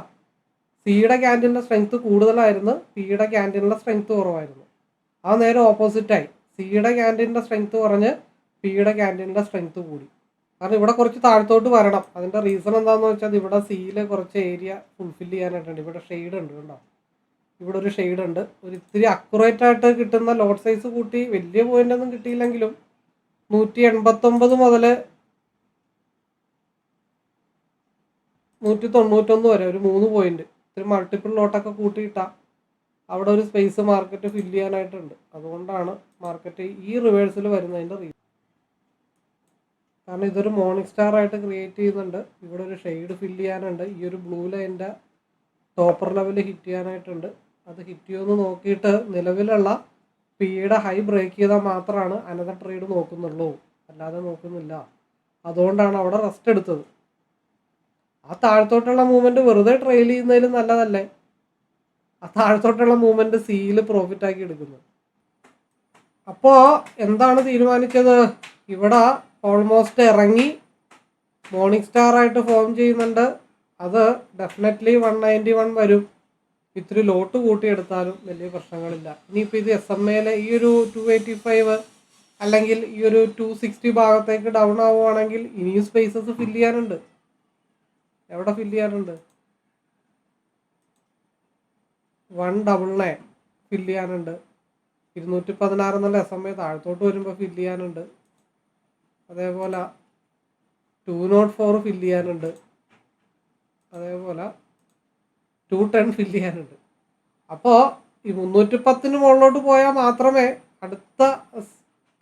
സിയുടെ ക്യാൻഡിലിൻ്റെ സ്ട്രെങ്ത് കൂടുതലായിരുന്നു, പിയുടെ ക്യാൻഡിലിൻ്റെ സ്ട്രെങ്ത് കുറവായിരുന്നു. അത് നേരെ ഓപ്പോസിറ്റായി. സിയുടെ ക്യാൻഡിലിൻ്റെ സ്ട്രെങ്ത് കുറഞ്ഞ് പിയുടെ ക്യാൻഡിലിൻ്റെ സ്ട്രെങ്ത് കൂടി. കാരണം ഇവിടെ കുറച്ച് താഴത്തോട്ട് വരണം. അതിൻ്റെ റീസൺ എന്താണെന്ന് വെച്ചാൽ ഇവിടെ സിയിൽ കുറച്ച് ഏരിയ ഫുൾഫിൽ ചെയ്യാനായിട്ടുണ്ട്. ഇവിടെ ഷെയ്ഡ് ഉണ്ട്, കണ്ടോ? ഇവിടെ ഒരു ഷെയ്ഡ് ഉണ്ട്. ഒരു ഇത്തിരി അക്യുറേറ്റ് ആയിട്ട് കിട്ടുന്ന ലോട്ട് സൈസ് കൂട്ടി വലിയ പോയിന്റ് ഒന്നും കിട്ടിയില്ലെങ്കിലും 189 മുതൽ 191 വരെ ഒരു 3 പോയിന്റ് ഇത്തിരി മൾട്ടിപ്പിൾ ലോട്ടൊക്കെ കൂട്ടിയിട്ടാൽ അവിടെ ഒരു സ്പേസ് മാർക്കറ്റ് ഫില്ല് ചെയ്യാനായിട്ടുണ്ട്. അതുകൊണ്ടാണ് മാർക്കറ്റ് ഈ റിവേഴ്സിൽ വരുന്നതിൻ്റെ റീസൺ. കാരണം ഇതൊരു മോർണിംഗ് സ്റ്റാർ ആയിട്ട് ക്രിയേറ്റ് ചെയ്യുന്നുണ്ട്. ഇവിടെ ഒരു ഷെയ്ഡ് ഫില്ല് ചെയ്യാനുണ്ട്. ഈ ഒരു ബ്ലൂ ലൈൻ്റെ ടോപ്പർ ലെവൽ ഹിറ്റ് ചെയ്യാനായിട്ടുണ്ട്. അത് ഹിറ്റ് ചെയ്യുമെന്ന് നോക്കിയിട്ട് നിലവിലുള്ള പിയുടെ ഹൈ ബ്രേക്ക് ചെയ്താൽ മാത്രമാണ് അനദർ ട്രേഡ് നോക്കുന്നുള്ളൂ, അല്ലാതെ നോക്കുന്നില്ല. അതുകൊണ്ടാണ് അവിടെ റെസ്റ്റ് എടുത്തത്. ആ താഴത്തോട്ടുള്ള മൂവ്മെൻറ്റ് വെറുതെ ട്രെയിൽ ചെയ്യുന്നതിലും നല്ലതല്ലേ ആ താഴത്തോട്ടുള്ള മൂവ്മെൻറ്റ് സിയിൽ പ്രോഫിറ്റ് ആക്കി എടുക്കുന്നത്. അപ്പോൾ എന്താണ് തീരുമാനിച്ചത്, ഇവിടെ ഓൾമോസ്റ്റ് ഇറങ്ങി മോർണിംഗ് സ്റ്റാർ ആയിട്ട് ഫോം ചെയ്യുന്നുണ്ട്. അത് ഡെഫിനറ്റ്ലി 191 വരും. ഇത്തിരി ലോട്ട് കൂട്ടിയെടുത്താലും വലിയ പ്രശ്നങ്ങളില്ല. ഇനിയിപ്പോൾ ഇത് SMA ഈ ഒരു 285 അല്ലെങ്കിൽ ഈ ഒരു 260 ഭാഗത്തേക്ക് ഡൗൺ ആവുകയാണെങ്കിൽ ഇനിയും സ്പേസസ് ഫില്ല് ചെയ്യാനുണ്ട്. എവിടെ ഫില്ല് ചെയ്യാനുണ്ട്? 199 ഫില്ല് ചെയ്യാനുണ്ട്. 216 എന്നുള്ള SMA താഴത്തോട്ട് വരുമ്പോൾ ഫില്ല് ചെയ്യാനുണ്ട്. അതേപോലെ 204 ഫില്ല് ചെയ്യാനുണ്ട്. അതേപോലെ 210 ഫില്ല് ചെയ്യാനുണ്ട്. അപ്പോൾ ഈ 310 മുകളിലോട്ട് പോയാൽ മാത്രമേ അടുത്ത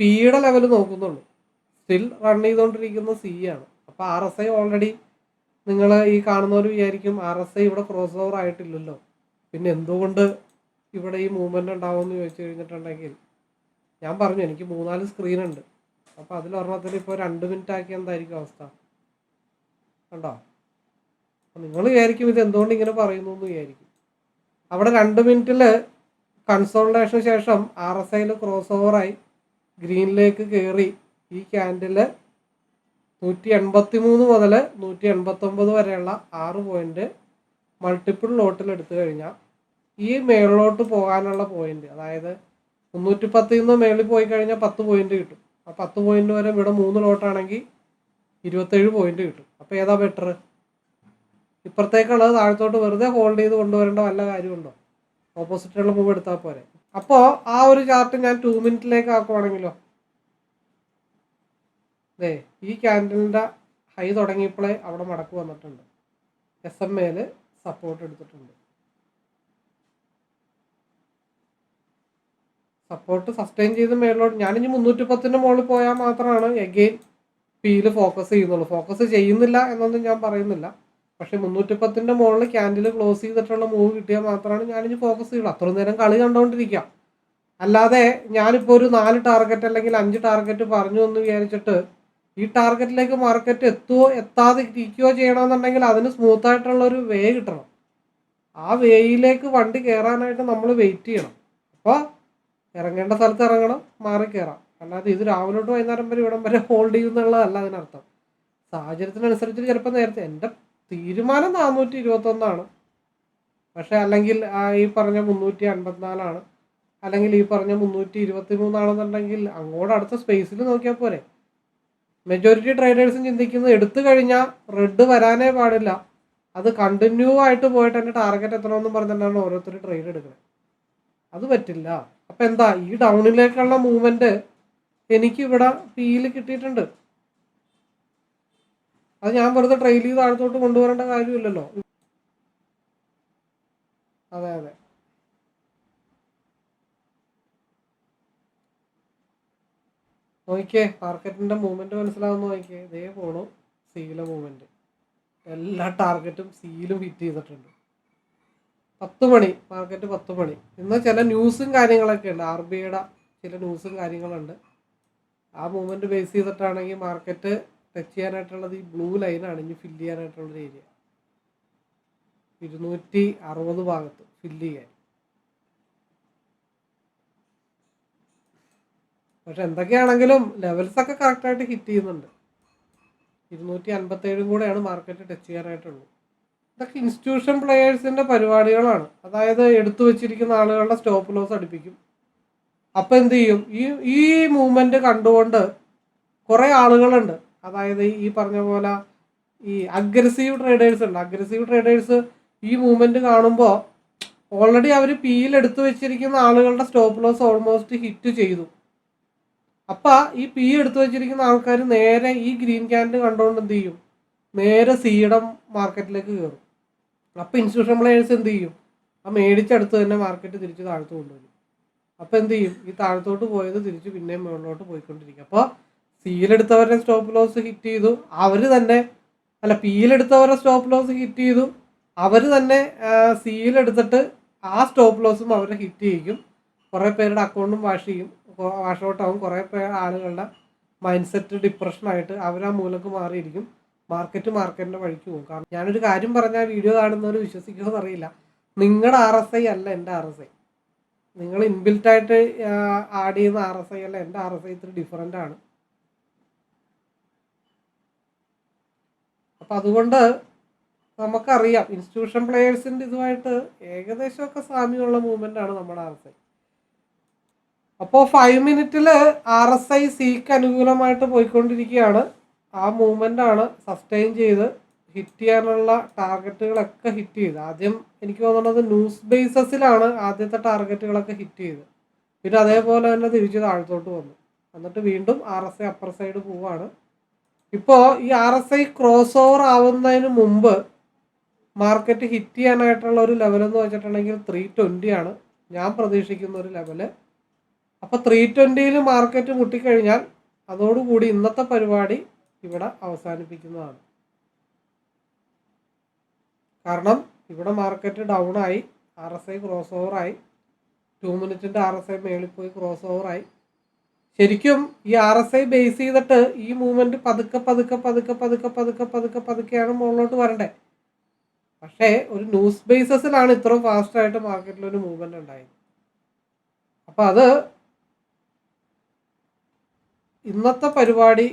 പിയുടെ ലെവൽ നോക്കുന്നുള്ളൂ. സ്റ്റിൽ റൺ ചെയ്തുകൊണ്ടിരിക്കുന്ന സി ആണ്. അപ്പോൾ RSI ഓൾറെഡി നിങ്ങൾ ഈ കാണുന്നവർ വിചാരിക്കും RSI ഇവിടെ ക്രോസ് ഓവർ ആയിട്ടില്ലല്ലോ, പിന്നെ എന്തുകൊണ്ട് ഇവിടെ ഈ മൂവ്മെൻറ്റ് ഉണ്ടാവുമെന്ന് ചോദിച്ചു കഴിഞ്ഞിട്ടുണ്ടെങ്കിൽ ഞാൻ പറഞ്ഞു എനിക്ക് 3-4 സ്ക്രീൻ ഉണ്ട്. അപ്പോൾ അതിലൊരെണ്ണത്തിൽ ഇപ്പോൾ 2 മിനിറ്റ് ആക്കി എന്തായിരിക്കും അവസ്ഥ കണ്ടോ? നിങ്ങൾ വിചാരിക്കും ഇത് എന്തുകൊണ്ട് ഇങ്ങനെ പറയുന്നു എന്ന് വിചാരിക്കും. അവിടെ 2 മിനിറ്റിൽ കൺസോൾട്ടേഷന് ശേഷം RSIയിൽ ക്രോസ് ഓവറായി ഗ്രീനിലേക്ക് കയറി ഈ ക്യാൻഡിൽ 183 മുതൽ 189 വരെയുള്ള 6 പോയിന്റ് മൾട്ടിപ്പിൾ ലോട്ടിൽ എടുത്തു കഴിഞ്ഞാൽ ഈ മേളിലോട്ട് പോകാനുള്ള പോയിന്റ്, അതായത് 310 നിന്ന് മേളിൽ പോയി കഴിഞ്ഞാൽ 10 പോയിന്റ് കിട്ടും. ആ 10 പോയിന്റ് വരെ ഇവിടെ 3 ലോട്ടാണെങ്കിൽ 27 പോയിന്റ് കിട്ടും. അപ്പോൾ ഏതാ ബെറ്റർ? ഇപ്പുറത്തേക്കുള്ളത് താഴത്തോട്ട് വെറുതെ ഹോൾഡ് ചെയ്ത് കൊണ്ടുവരേണ്ട വല്ല കാര്യമുണ്ടോ? ഓപ്പോസിറ്റുള്ള മൂവ് എടുത്താൽ പോരെ. അപ്പോൾ ആ ഒരു ചാർട്ട് ഞാൻ 2 മിനിറ്റിലേക്ക് ആക്കുവാണെങ്കിലോ, അതെ ഈ ക്യാൻഡലിൻ്റെ ഹൈ തുടങ്ങിയപ്പോഴേ അവിടെ മടക്ക് വന്നിട്ടുണ്ട്. SMA സപ്പോർട്ട് എടുത്തിട്ടുണ്ട്. സപ്പോർട്ട് സസ്റ്റെയിൻ ചെയ്ത് മേളിലോട്ട് ഞാനിനി 310 മുകളിൽ പോയാൽ മാത്രമാണ് എഗെയിൻ പിയിൽ ഫോക്കസ് ചെയ്യുന്നുള്ളൂ. ഫോക്കസ് ചെയ്യുന്നില്ല എന്നൊന്നും ഞാൻ പറയുന്നില്ല. പക്ഷേ 310 മുകളിൽ ക്യാൻഡിൽ ക്ലോസ് ചെയ്തിട്ടുള്ള മൂവ് കിട്ടിയാൽ മാത്രമാണ് ഞാനിനി ഫോക്കസ് ചെയ്യുള്ളൂ. അത്ര നേരം കളി കണ്ടുകൊണ്ടിരിക്കാം. അല്ലാതെ ഞാനിപ്പോൾ ഒരു 4 ടാർഗറ്റ് അല്ലെങ്കിൽ 5 ടാർഗറ്റ് പറഞ്ഞു എന്ന് വിചാരിച്ചിട്ട് ഈ ടാർഗറ്റിലേക്ക് മാർക്കറ്റ് എത്തുമോ എത്താതെ ഇരിക്കുകയോ ചെയ്യണമെന്നുണ്ടെങ്കിൽ അതിന് സ്മൂത്തായിട്ടുള്ളൊരു വേ കിട്ടണം. ആ വേയിലേക്ക് വണ്ടി കയറാനായിട്ട് നമ്മൾ വെയിറ്റ് ചെയ്യണം. അപ്പോൾ ഇറങ്ങേണ്ട സ്ഥലത്ത് ഇറങ്ങണം, മാറി കയറാം. അല്ലാതെ ഇത് രാവിലെ തൊട്ട് വൈകുന്നേരം വരെ ഇവിടം വരെ ഹോൾഡ് ചെയ്യുന്നുള്ളതല്ല അതിനർത്ഥം. സാഹചര്യത്തിനനുസരിച്ച് ചിലപ്പോൾ നേരത്തെ എൻ്റെ തീരുമാനം 421 പക്ഷേ അല്ലെങ്കിൽ ഈ പറഞ്ഞ 354 അല്ലെങ്കിൽ ഈ പറഞ്ഞ 323 അങ്ങോട്ട് അടുത്ത സ്പേസിൽ നോക്കിയാൽ പോരെ. മെജോറിറ്റി ട്രേഡേഴ്സും ചിന്തിക്കുന്നത് എടുത്തു കഴിഞ്ഞാൽ റെഡ് വരാനേ പാടില്ല, അത് കണ്ടിന്യൂ ആയിട്ട് പോയിട്ട് എൻ്റെ ടാർഗറ്റ് എത്തണമെന്നും പറഞ്ഞിട്ടാണ് ഓരോരുത്തർ ട്രേഡ് എടുക്കുന്നത്. അത് പറ്റില്ല. അപ്പം എന്താ ഈ ഡൗണിലേക്കുള്ള മൂവ്മെൻറ്റ് എനിക്കിവിടെ പിയിൽ കിട്ടിയിട്ടുണ്ട്. അത് ഞാൻ വെറുതെ ട്രെയിൽ ചെയ്ത് താഴത്തോട്ട് കൊണ്ടുവരേണ്ട കാര്യമില്ലല്ലോ. അതെ അതെ നോക്കിയേ, മാർക്കറ്റിൻ്റെ മൂവ്മെൻറ്റ് മനസ്സിലാവുന്ന നോക്കിയേ. ഇതേ പോണു സീയിലെ മൂവ്മെൻറ്റ്, എല്ലാ ടാർഗറ്റും സീയിലും ഹിറ്റ് ചെയ്തിട്ടുണ്ട്. 10 മണി മാർക്കറ്റ് 10 മണി. ഇന്ന് ചില ന്യൂസും കാര്യങ്ങളൊക്കെ ഉണ്ട്, RBIയുടെ ചില ന്യൂസും കാര്യങ്ങളുണ്ട്. ആ മൂവ്മെൻറ്റ് ബേസ് ചെയ്തിട്ടാണെങ്കിൽ മാർക്കറ്റ് ടച്ച് ചെയ്യാനായിട്ടുള്ളത് ഈ ബ്ലൂ ലൈനാണ് ഇനി ഫില്ല് ചെയ്യാനായിട്ടുള്ളൊരു ഏരിയ. 260 ഭാഗത്ത് ഫില്ല് ചെയ്യാൻ. പക്ഷെ എന്തൊക്കെയാണെങ്കിലും ലെവൽസൊക്കെ കറക്റ്റായിട്ട് ഹിറ്റ് ചെയ്യുന്നുണ്ട്. 257 കൂടെയാണ് മാർക്കറ്റ് ടച്ച് ചെയ്യാനായിട്ടുള്ളൂ. ഇതൊക്കെ ഇൻസ്റ്റിറ്റ്യൂഷൻ പ്ലെയേഴ്സിൻ്റെ പരിപാടികളാണ്. അതായത് എടുത്തു വെച്ചിരിക്കുന്ന ആളുകളുടെ സ്റ്റോപ്പ് ലോസ് അടുപ്പിക്കും. അപ്പോൾ എന്ത് ചെയ്യും, ഈ മൂവ്മെൻറ്റ് കണ്ടുകൊണ്ട് കുറേ ആളുകളുണ്ട്. അതായത് ഈ പറഞ്ഞ പോലെ ഈ അഗ്രസീവ് ട്രേഡേഴ്സ് ഉണ്ട്. അഗ്രസീവ് ട്രേഡേഴ്സ് ഈ മൂവ്മെൻറ്റ് കാണുമ്പോൾ ഓൾറെഡി അവർ പിയിൽ എടുത്തു വെച്ചിരിക്കുന്ന ആളുകളുടെ സ്റ്റോപ്പ് ലോസ് ഓൾമോസ്റ്റ് ഹിറ്റ് ചെയ്തു. അപ്പം ഈ പി എടുത്തു വെച്ചിരിക്കുന്ന ആൾക്കാർ നേരെ ഈ ഗ്രീൻ ക്യാൻഡിൽ കണ്ടുകൊണ്ട് എന്ത് ചെയ്യും, നേരെ സീഡം മാർക്കറ്റിലേക്ക് കയറും. അപ്പോൾ ഇൻസ്റ്റിറ്റ്യൂഷൻ പ്ലെയേഴ്സ് എന്ത് ചെയ്യും, ആ മേടിച്ചടുത്ത് തന്നെ മാർക്കറ്റ് തിരിച്ച് താഴത്ത് കൊണ്ടുവരും. അപ്പോൾ എന്ത് ചെയ്യും, ഈ താഴത്തോട്ട് പോയത് തിരിച്ച് പിന്നെയും മുകളിലോട്ട് പോയിക്കൊണ്ടിരിക്കും. അപ്പോൾ സീലെടുത്തവരുടെ സ്റ്റോപ്പ് ലോസ് ഹിറ്റ് ചെയ്തു, അവർ തന്നെ പിയിലെടുത്തവരുടെ സ്റ്റോപ്പ് ലോസ് ഹിറ്റ് ചെയ്തു, അവർ തന്നെ സീലെടുത്തിട്ട് ആ സ്റ്റോപ്പ് ലോസും അവരെ ഹിറ്റ് ചെയ്യിക്കും. കുറേ പേരുടെ അക്കൗണ്ടും വാഷ് ഔട്ട് ആവും. കുറേ ആളുകളുടെ മൈൻഡ് സെറ്റ് ഡിപ്രഷനായിട്ട് അവർ ആ മൂലക്ക് മാറിയിരിക്കും. മാർക്കറ്റിൻ്റെ വഴിക്ക് പോകും. കാരണം ഞാനൊരു കാര്യം പറഞ്ഞാൽ വീഡിയോ കാണുന്നവർ വിശ്വസിക്കുമെന്ന് അറിയില്ല. നിങ്ങളുടെ RSI അല്ല എൻ്റെ RSI. നിങ്ങൾ ഇൻബിൽറ്റായിട്ട് ആഡ് ചെയ്യുന്ന RSI അല്ല എൻ്റെ RSI. ഇത്തിരി ഡിഫറൻ്റ് ആണ്. അപ്പം അതുകൊണ്ട് നമുക്കറിയാം ഇൻസ്റ്റിറ്റ്യൂഷൻ പ്ലെയേഴ്സിൻ്റെ ഇതുമായിട്ട് ഏകദേശമൊക്കെ സാമ്യമുള്ള മൂവ്മെൻ്റാണ് നമ്മുടെ RSI. അപ്പോൾ 5 മിനിറ്റിൽ RSI സിക്ക് അനുകൂലമായിട്ട് പോയിക്കൊണ്ടിരിക്കുകയാണ്. ആ മൂവ്മെൻ്റാണ് സസ്റ്റെയിൻ ചെയ്ത് ഹിറ്റ് ചെയ്യാനുള്ള ടാർഗറ്റുകളൊക്കെ ഹിറ്റ് ചെയ്ത്. ആദ്യം എനിക്ക് തോന്നുന്നത് ന്യൂസ് ബേസസിലാണ് ആദ്യത്തെ ടാർഗറ്റുകളൊക്കെ ഹിറ്റ് ചെയ്ത്. പിന്നെ അതേപോലെ തന്നെ തിരിച്ച് താഴത്തോട്ട് വന്നു. എന്നിട്ട് വീണ്ടും RSI അപ്പർ സൈഡ് പോവാണ്. ഇപ്പോൾ ഈ RSI ക്രോസ് ഓവർ ആവുന്നതിന് മുമ്പ് മാർക്കറ്റ് ഹിറ്റ് ചെയ്യാനായിട്ടുള്ള ഒരു ലെവലെന്ന് വെച്ചിട്ടുണ്ടെങ്കിൽ 320 ആണ് ഞാൻ പ്രതീക്ഷിക്കുന്ന ഒരു ലെവല്. അപ്പോൾ 320യിൽ മാർക്കറ്റ് മുട്ടിക്കഴിഞ്ഞാൽ അതോടുകൂടി ഇന്നത്തെ പരിപാടി ഇവിടെ അവസാനിപ്പിക്കുന്നതാണ്. കാരണം ഇവിടെ മാർക്കറ്റ് ഡൗൺ ആയി, RSI ക്രോസ് ഓവറായി, 2 മിനിറ്റിൻ്റെ RSI മേളിൽ പോയി ക്രോസ് ഓവറായി. ശരിക്കും ഈ RSI ബേസ് ചെയ്തിട്ട് ഈ മൂവ്മെൻറ്റ് പതുക്കെയാണ് മുകളിലോട്ട് വരണ്ടേ. പക്ഷേ ഒരു ന്യൂസ് ബേസസിലാണ് ഇത്രയും ഫാസ്റ്റായിട്ട് മാർക്കറ്റിലൊരു മൂവ്മെൻറ്റ് ഉണ്ടായത്. അപ്പോൾ അത് ഇന്നത്തെ പരിപാടി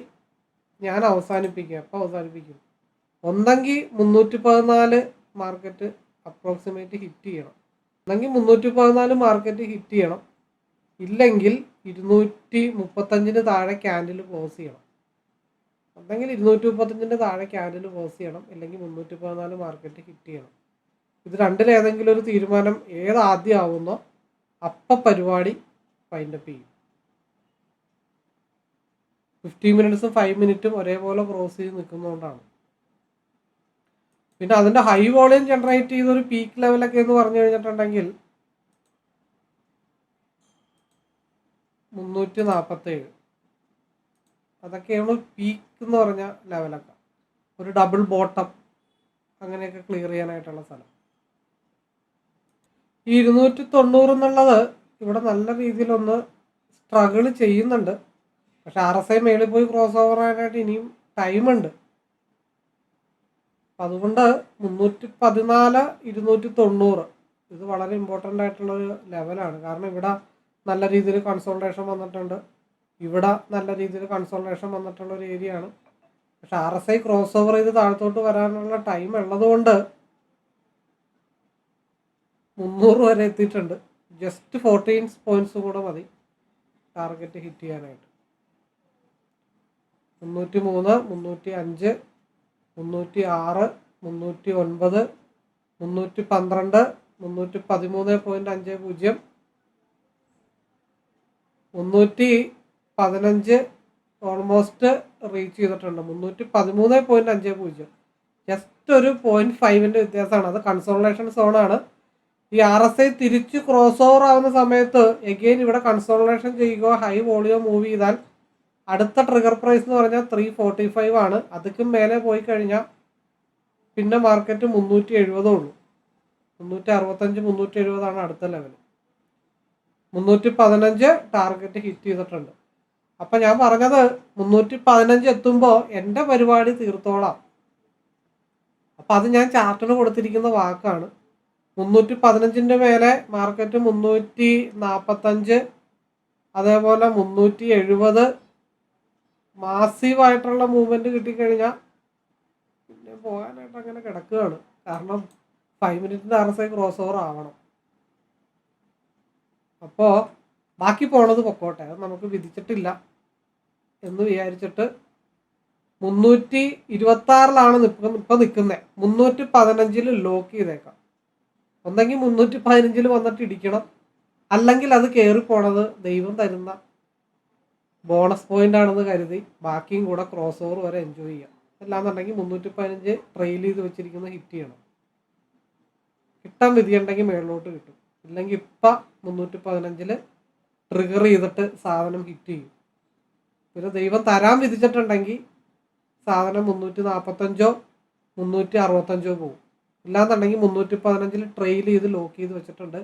ഞാൻ അവസാനിപ്പിക്കുക. അപ്പോൾ അവസാനിപ്പിക്കും. ഒന്നെങ്കിൽ 314 മാർക്കറ്റ് അപ്രോക്സിമേറ്റ് ഹിറ്റ് ചെയ്യണം, ഒന്നെങ്കിൽ 314 മാർക്കറ്റ് ഹിറ്റ് ചെയ്യണം, ഇല്ലെങ്കിൽ 235 താഴെ ക്യാൻഡിൽ ക്ലോസ് ചെയ്യണം. ഒന്നെങ്കിൽ 235 താഴെ ക്യാൻഡിൽ ക്ലോസ് ചെയ്യണം, അല്ലെങ്കിൽ 314 മാർക്കറ്റ് ഹിറ്റ് ചെയ്യണം. ഇത് രണ്ടിലേതെങ്കിലും ഒരു തീരുമാനം ഏതാദ്യം ആവുന്നോ അപ്പം പരിപാടി ഫൈൻഡപ്പ് ചെയ്യും. 15 മിനിറ്റ്സും 5 മിനിറ്റും ഒരേപോലെ ക്രോസ് ചെയ്ത് നിൽക്കുന്നതുകൊണ്ടാണ്. പിന്നെ അതിൻ്റെ ഹൈ വോളിയം ജനറേറ്റ് ചെയ്തൊരു പീക്ക് ലെവലൊക്കെ എന്ന് പറഞ്ഞു കഴിഞ്ഞിട്ടുണ്ടെങ്കിൽ 347, അതൊക്കെയാണ് പീക്ക് എന്ന് പറഞ്ഞ ലെവലൊക്കെ. ഒരു ഡബിൾ ബോട്ടം അങ്ങനെയൊക്കെ ക്ലിയർ ചെയ്യാനായിട്ടുള്ള സ്ഥലം. ഈ 290 എന്നുള്ളത് ഇവിടെ നല്ല രീതിയിലൊന്ന് സ്ട്രഗിൾ ചെയ്യുന്നുണ്ട്. പക്ഷെ RSI മേളിൽ പോയി ക്രോസ് ഓവർ ആകാനായിട്ട് ഇനിയും ടൈമുണ്ട്. അതുകൊണ്ട് 314, 290 ഇത് വളരെ ഇമ്പോർട്ടൻ്റ് ആയിട്ടുള്ളൊരു ലെവലാണ്. കാരണം ഇവിടെ നല്ല രീതിയിൽ കൺസോൾട്ടേഷൻ വന്നിട്ടുണ്ട്, ഇവിടെ നല്ല രീതിയിൽ കൺസോൾട്ടേഷൻ വന്നിട്ടുള്ള ഒരു ഏരിയ ആണ്. പക്ഷെ RSI ക്രോസ് ഓവർ ചെയ്ത് താഴത്തോട്ട് വരാനുള്ള ടൈം ഉള്ളതുകൊണ്ട് 300 വരെ എത്തിയിട്ടുണ്ട്. ജസ്റ്റ് 14 പോയിന്റ്സ് കൂടെ മതി ടാർഗറ്റ് ഹിറ്റ് ചെയ്യാനായിട്ട്. 303, 305, 306, 309, 312, 313.50, 315 ഓൾമോസ്റ്റ് റീച്ച് ചെയ്തിട്ടുണ്ട്. 313.50, ജസ്റ്റ് ഒരു 0.5 വ്യത്യാസമാണ്. അത് കൺസോളേഷൻ സോണാണ്. ഈ RSI തിരിച്ച് ക്രോസ് ഓവർ ആവുന്ന സമയത്ത് എഗെയിൻ ഇവിടെ കൺസോളേഷൻ ചെയ്യുക, ഹൈ വോളിയം മൂവ് ചെയ്താൽ അടുത്ത ട്രിഗർ പ്രൈസ് എന്ന് പറഞ്ഞാൽ 345 ആണ്. അതൊക്കെ മേലെ പോയി കഴിഞ്ഞാൽ പിന്നെ മാർക്കറ്റ് 370 ഉള്ളൂ. 365, 370 അടുത്ത ലെവൽ. 315 ടാർഗറ്റ് ഹിറ്റ് ചെയ്തിട്ടുണ്ട്. അപ്പം ഞാൻ പറഞ്ഞത് 315 എത്തുമ്പോൾ എൻ്റെ പരിപാടി തീർത്തോളാം. അപ്പം അത് ഞാൻ ചാർട്ടിന് കൊടുത്തിരിക്കുന്ന വാക്കാണ്. 315 മേലെ മാർക്കറ്റ് 345, അതേപോലെ 370 മാസീവായിട്ടുള്ള മൂവ്മെൻറ്റ് കിട്ടിക്കഴിഞ്ഞാൽ പിന്നെ പോകാനായിട്ട് അങ്ങനെ കിടക്കുകയാണ്. കാരണം 5 മിനിറ്റിൻ്റെ RSI ക്രോസ് ഓവർ ആവണം. അപ്പോൾ ബാക്കി പോണത് പൊക്കോട്ടെ, അത് നമുക്ക് വിധിച്ചിട്ടില്ല എന്ന് വിചാരിച്ചിട്ട് 326 ഇപ്പം നിൽക്കുന്നത്. 315 ലോക്ക് ചെയ്തേക്കാം. ഒന്നെങ്കിൽ 315 വന്നിട്ട് ഇടിക്കണം, അല്ലെങ്കിൽ അത് കയറിപ്പോണത് ദൈവം തരുന്ന ബോണസ് പോയിന്റ് ആണെന്ന് കരുതി ബാക്കിയും കൂടെ ക്രോസ് ഓവർ വരെ എൻജോയ് ചെയ്യാം. അല്ലാന്നുണ്ടെങ്കിൽ 315 ട്രെയിൽ ചെയ്ത് വെച്ചിരിക്കുന്ന ഹിറ്റ് ചെയ്യണം. കിട്ടാൻ വിധിയുണ്ടെങ്കിൽ മേളിലോട്ട് കിട്ടും, ഇല്ലെങ്കിൽ ഇപ്പം 315 ട്രിഗർ ചെയ്തിട്ട് സാധനം ഹിറ്റ് ചെയ്യും. പിന്നെ ദൈവം തരാൻ വിധിച്ചിട്ടുണ്ടെങ്കിൽ സാധനം 345, 365 പോകും. ഇല്ലാന്നുണ്ടെങ്കിൽ 315 ട്രെയിൽ ചെയ്ത് ലോക്ക് ചെയ്ത് വെച്ചിട്ടുണ്ട്,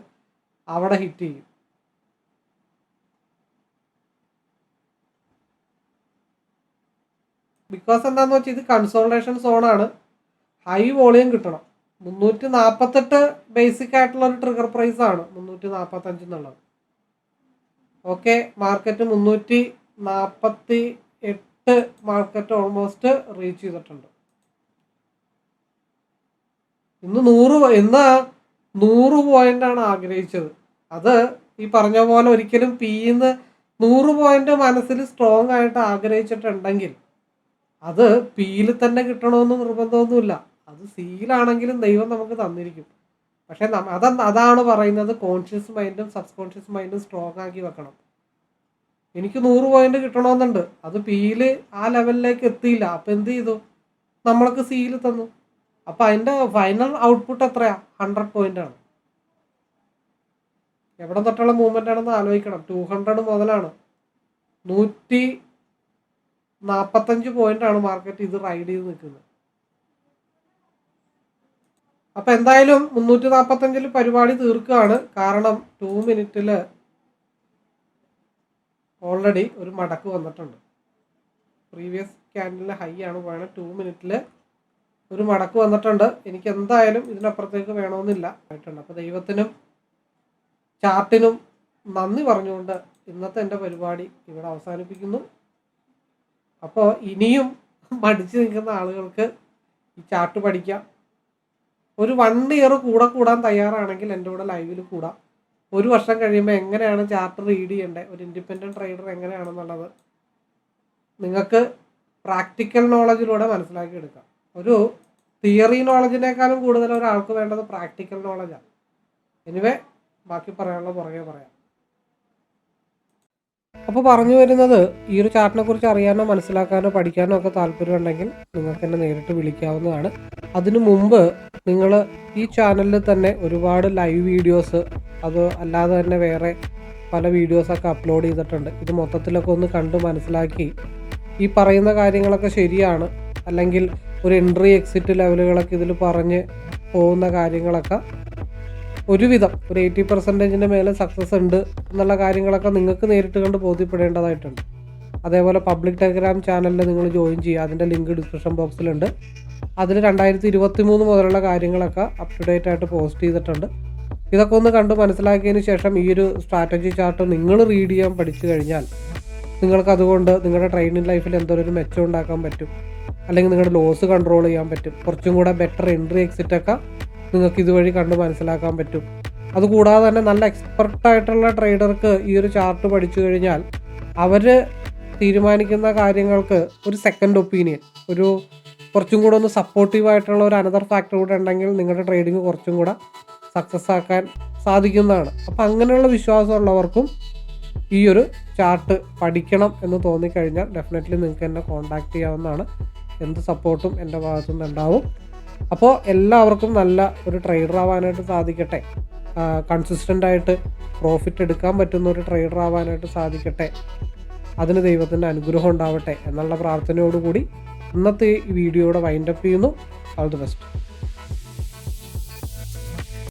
അവിടെ ഹിറ്റ് ചെയ്യും. ബിക്കോസ് എന്താണെന്ന് വെച്ചാൽ ഇത് കൺസോൾട്ടേഷൻ സോണാണ്, ഹൈ വോളിയം കിട്ടണം. 348 ബേസിക് ആയിട്ടുള്ള ഒരു ട്രിഗർ പ്രൈസ് ആണ് 345 എന്നുള്ളത്. Okay, market 348 market almost reach ചെയ്തിട്ടുണ്ട്. ഇന്ന് 100 പോയിന്റാണ് ആഗ്രഹിച്ചത്. അത് ഈ പറഞ്ഞ പോലെ ഒരിക്കലും പിന്ന് 100 പോയിന്റ് മനസ്സിൽ സ്ട്രോങ് ആയിട്ട് ആഗ്രഹിച്ചിട്ടുണ്ടെങ്കിൽ അത് പിയിൽ തന്നെ കിട്ടണമെന്ന് നിർബന്ധമൊന്നുമില്ല. അത് സിയിലാണെങ്കിലും ദൈവം നമുക്ക് തന്നിരിക്കും. പക്ഷെ അതാണ് പറയുന്നത്, കോൺഷ്യസ് മൈൻഡും സബ് കോൺഷ്യസ് മൈൻഡും സ്ട്രോങ് ആക്കി വെക്കണം. എനിക്ക് 100 പോയിന്റ് കിട്ടണമെന്നുണ്ട്, അത് പിയിൽ ആ ലെവലിലേക്ക് എത്തിയില്ല. അപ്പം എന്ത് ചെയ്തു, നമ്മൾക്ക് സിയിൽ തന്നു. അപ്പം അതിൻ്റെ ഫൈനൽ ഔട്ട്പുട്ട് എത്രയാ? 100 പോയിന്റ് ആണ്. എവിടെ തൊട്ടുള്ള മൂവ്മെൻ്റ് ആണെന്ന് ആലോചിക്കണം. 200 മുതലാണ് 145 പോയിന്റാണ് മാർക്കറ്റ് ഇത് റൈഡ് ചെയ്ത് നിൽക്കുന്നത്. അപ്പം എന്തായാലും 345 പരിപാടി തീർക്കുകയാണ്. കാരണം 2 മിനിറ്റിൽ ഓൾറെഡി ഒരു മടക്ക് വന്നിട്ടുണ്ട്. പ്രീവിയസ് ക്യാൻഡിലെ ഹൈ ആണ് പോയത്. 2 മിനിറ്റിൽ ഒരു മടക്ക് വന്നിട്ടുണ്ട്. എനിക്ക് എന്തായാലും ഇതിനപ്പുറത്തേക്ക് വേണമെന്നില്ല ആയിട്ടുണ്ട്. അപ്പോൾ ദൈവത്തിനും ചാർട്ടിനും നന്ദി പറഞ്ഞുകൊണ്ട് ഇന്നത്തെ എൻ്റെ പരിപാടി ഇവിടെ അവസാനിപ്പിക്കുന്നു. അപ്പോൾ ഇനിയും മടിച്ചു നിൽക്കുന്ന ആളുകൾക്ക് ഈ ചാർട്ട് പഠിക്കാം. ഒരു 1 ഇയർ കൂടാൻ തയ്യാറാണെങ്കിൽ എൻ്റെ കൂടെ ലൈവിൽ കൂടാം. 1 വർഷം കഴിയുമ്പോൾ എങ്ങനെയാണ് ചാർട്ട് റീഡ് ചെയ്യേണ്ടത്, ഒരു ഇൻഡിപെൻഡൻറ്റ് ട്രേഡർ എങ്ങനെയാണെന്നുള്ളത് നിങ്ങൾക്ക് പ്രാക്ടിക്കൽ നോളജിലൂടെ മനസ്സിലാക്കിയെടുക്കാം. ഒരു തിയറി നോളജിനേക്കാളും കൂടുതൽ ഒരാൾക്ക് വേണ്ടത് പ്രാക്ടിക്കൽ നോളജാണ്. എനിവേ ബാക്കി പറയാനുള്ള പുറകെ പറയാം. അപ്പോൾ പറഞ്ഞു വരുന്നത്, ഈ ഒരു ചാർട്ടിനെ കുറിച്ച് അറിയാനോ മനസ്സിലാക്കാനോ പഠിക്കാനോ ഒക്കെ താല്പര്യമുണ്ടെങ്കിൽ നിങ്ങൾക്ക് എന്നെ നേരിട്ട് വിളിക്കാവുന്നതാണ്. അതിനു മുമ്പ് നിങ്ങൾ ഈ ചാനലിൽ തന്നെ ഒരുപാട് ലൈവ് വീഡിയോസ്, അത് അല്ലാതെ തന്നെ വേറെ പല വീഡിയോസൊക്കെ അപ്ലോഡ് ചെയ്തിട്ടുണ്ട്. ഇത് മൊത്തത്തിലൊക്കെ ഒന്ന് കണ്ട് മനസ്സിലാക്കി ഈ പറയുന്ന കാര്യങ്ങളൊക്കെ ശരിയാണ്, അല്ലെങ്കിൽ ഒരു എൻട്രി എക്സിറ്റ് ലെവലുകളൊക്കെ ഇതിൽ പറഞ്ഞ് പോകുന്ന കാര്യങ്ങളൊക്കെ ഒരുവിധം ഒരു 80% മേലെ സക്സസ് ഉണ്ട് എന്നുള്ള കാര്യങ്ങളൊക്കെ നിങ്ങൾക്ക് നേരിട്ട് കണ്ട് ബോധ്യപ്പെടേണ്ടതായിട്ടുണ്ട്. അതേപോലെ പബ്ലിക് ടെലഗ്രാം ചാനലിൽ നിങ്ങൾ ജോയിൻ ചെയ്യുക. അതിൻ്റെ ലിങ്ക് ഡിസ്ക്രിപ്ഷൻ ബോക്സിലുണ്ട്. അതിൽ 2023 മുതലുള്ള കാര്യങ്ങളൊക്കെ അപ് ടു ഡേറ്റ് ആയിട്ട് പോസ്റ്റ് ചെയ്തിട്ടുണ്ട്. ഇതൊക്കെ ഒന്ന് കണ്ട് മനസ്സിലാക്കിയതിന് ശേഷം ഈ ഒരു സ്ട്രാറ്റജി ചാർട്ട് നിങ്ങൾ റീഡ് ചെയ്യാൻ പഠിച്ചു കഴിഞ്ഞാൽ നിങ്ങൾക്ക് അതുകൊണ്ട് നിങ്ങളുടെ ട്രെയിനിങ് ലൈഫിൽ എന്തൊരു മെച്ചം ഉണ്ടാക്കാൻ പറ്റും, അല്ലെങ്കിൽ നിങ്ങളുടെ ലോസ് കൺട്രോൾ ചെയ്യാൻ പറ്റും. കുറച്ചും കൂടെ ബെറ്റർ എൻട്രി എക്സിറ്റൊക്കെ നിങ്ങൾക്ക് ഇതുവഴി കണ്ട് മനസ്സിലാക്കാൻ പറ്റും. അതുകൂടാതെ തന്നെ നല്ല എക്സ്പെർട്ടായിട്ടുള്ള ട്രേഡർക്ക് ഈ ഒരു ചാർട്ട് പഠിച്ചു കഴിഞ്ഞാൽ അവർ തീരുമാനിക്കുന്ന കാര്യങ്ങൾക്ക് ഒരു സെക്കൻഡ് ഒപ്പീനിയൻ, ഒരു കുറച്ചും കൂടെ ഒന്ന് സപ്പോർട്ടീവായിട്ടുള്ള ഒരു അനദർ ഫാക്ടർ കൂടെ ഉണ്ടെങ്കിൽ നിങ്ങളുടെ ട്രേഡിങ് കുറച്ചും കൂടെ സക്സസ് ആക്കാൻ സാധിക്കുന്നതാണ്. അപ്പോൾ അങ്ങനെയുള്ള വിശ്വാസമുള്ളവർക്കും ഈ ഒരു ചാർട്ട് പഠിക്കണം എന്ന് തോന്നിക്കഴിഞ്ഞാൽ ഡെഫിനറ്റ്ലി നിങ്ങൾക്ക് എന്നെ കോൺടാക്റ്റ് ചെയ്യാവുന്നതാണ്. എന്ത് സപ്പോർട്ടും എൻ്റെ ഭാഗത്തുനിന്ന് ഉണ്ടാവും. അപ്പോൾ എല്ലാവർക്കും നല്ല ഒരു ട്രേഡർ ആവാനായിട്ട് സാധിക്കട്ടെ, കൺസിസ്റ്റൻ്റായിട്ട് പ്രോഫിറ്റ് എടുക്കാൻ പറ്റുന്ന ഒരു ട്രേഡർ ആവാനായിട്ട് സാധിക്കട്ടെ, അതിന് ദൈവത്തിൻ്റെ അനുഗ്രഹം ഉണ്ടാവട്ടെ എന്നുള്ള പ്രാർത്ഥനയോടുകൂടി ഇന്നത്തെ ഈ വീഡിയോയുടെ വൈൻഡപ്പ് ചെയ്യുന്നു. All the best.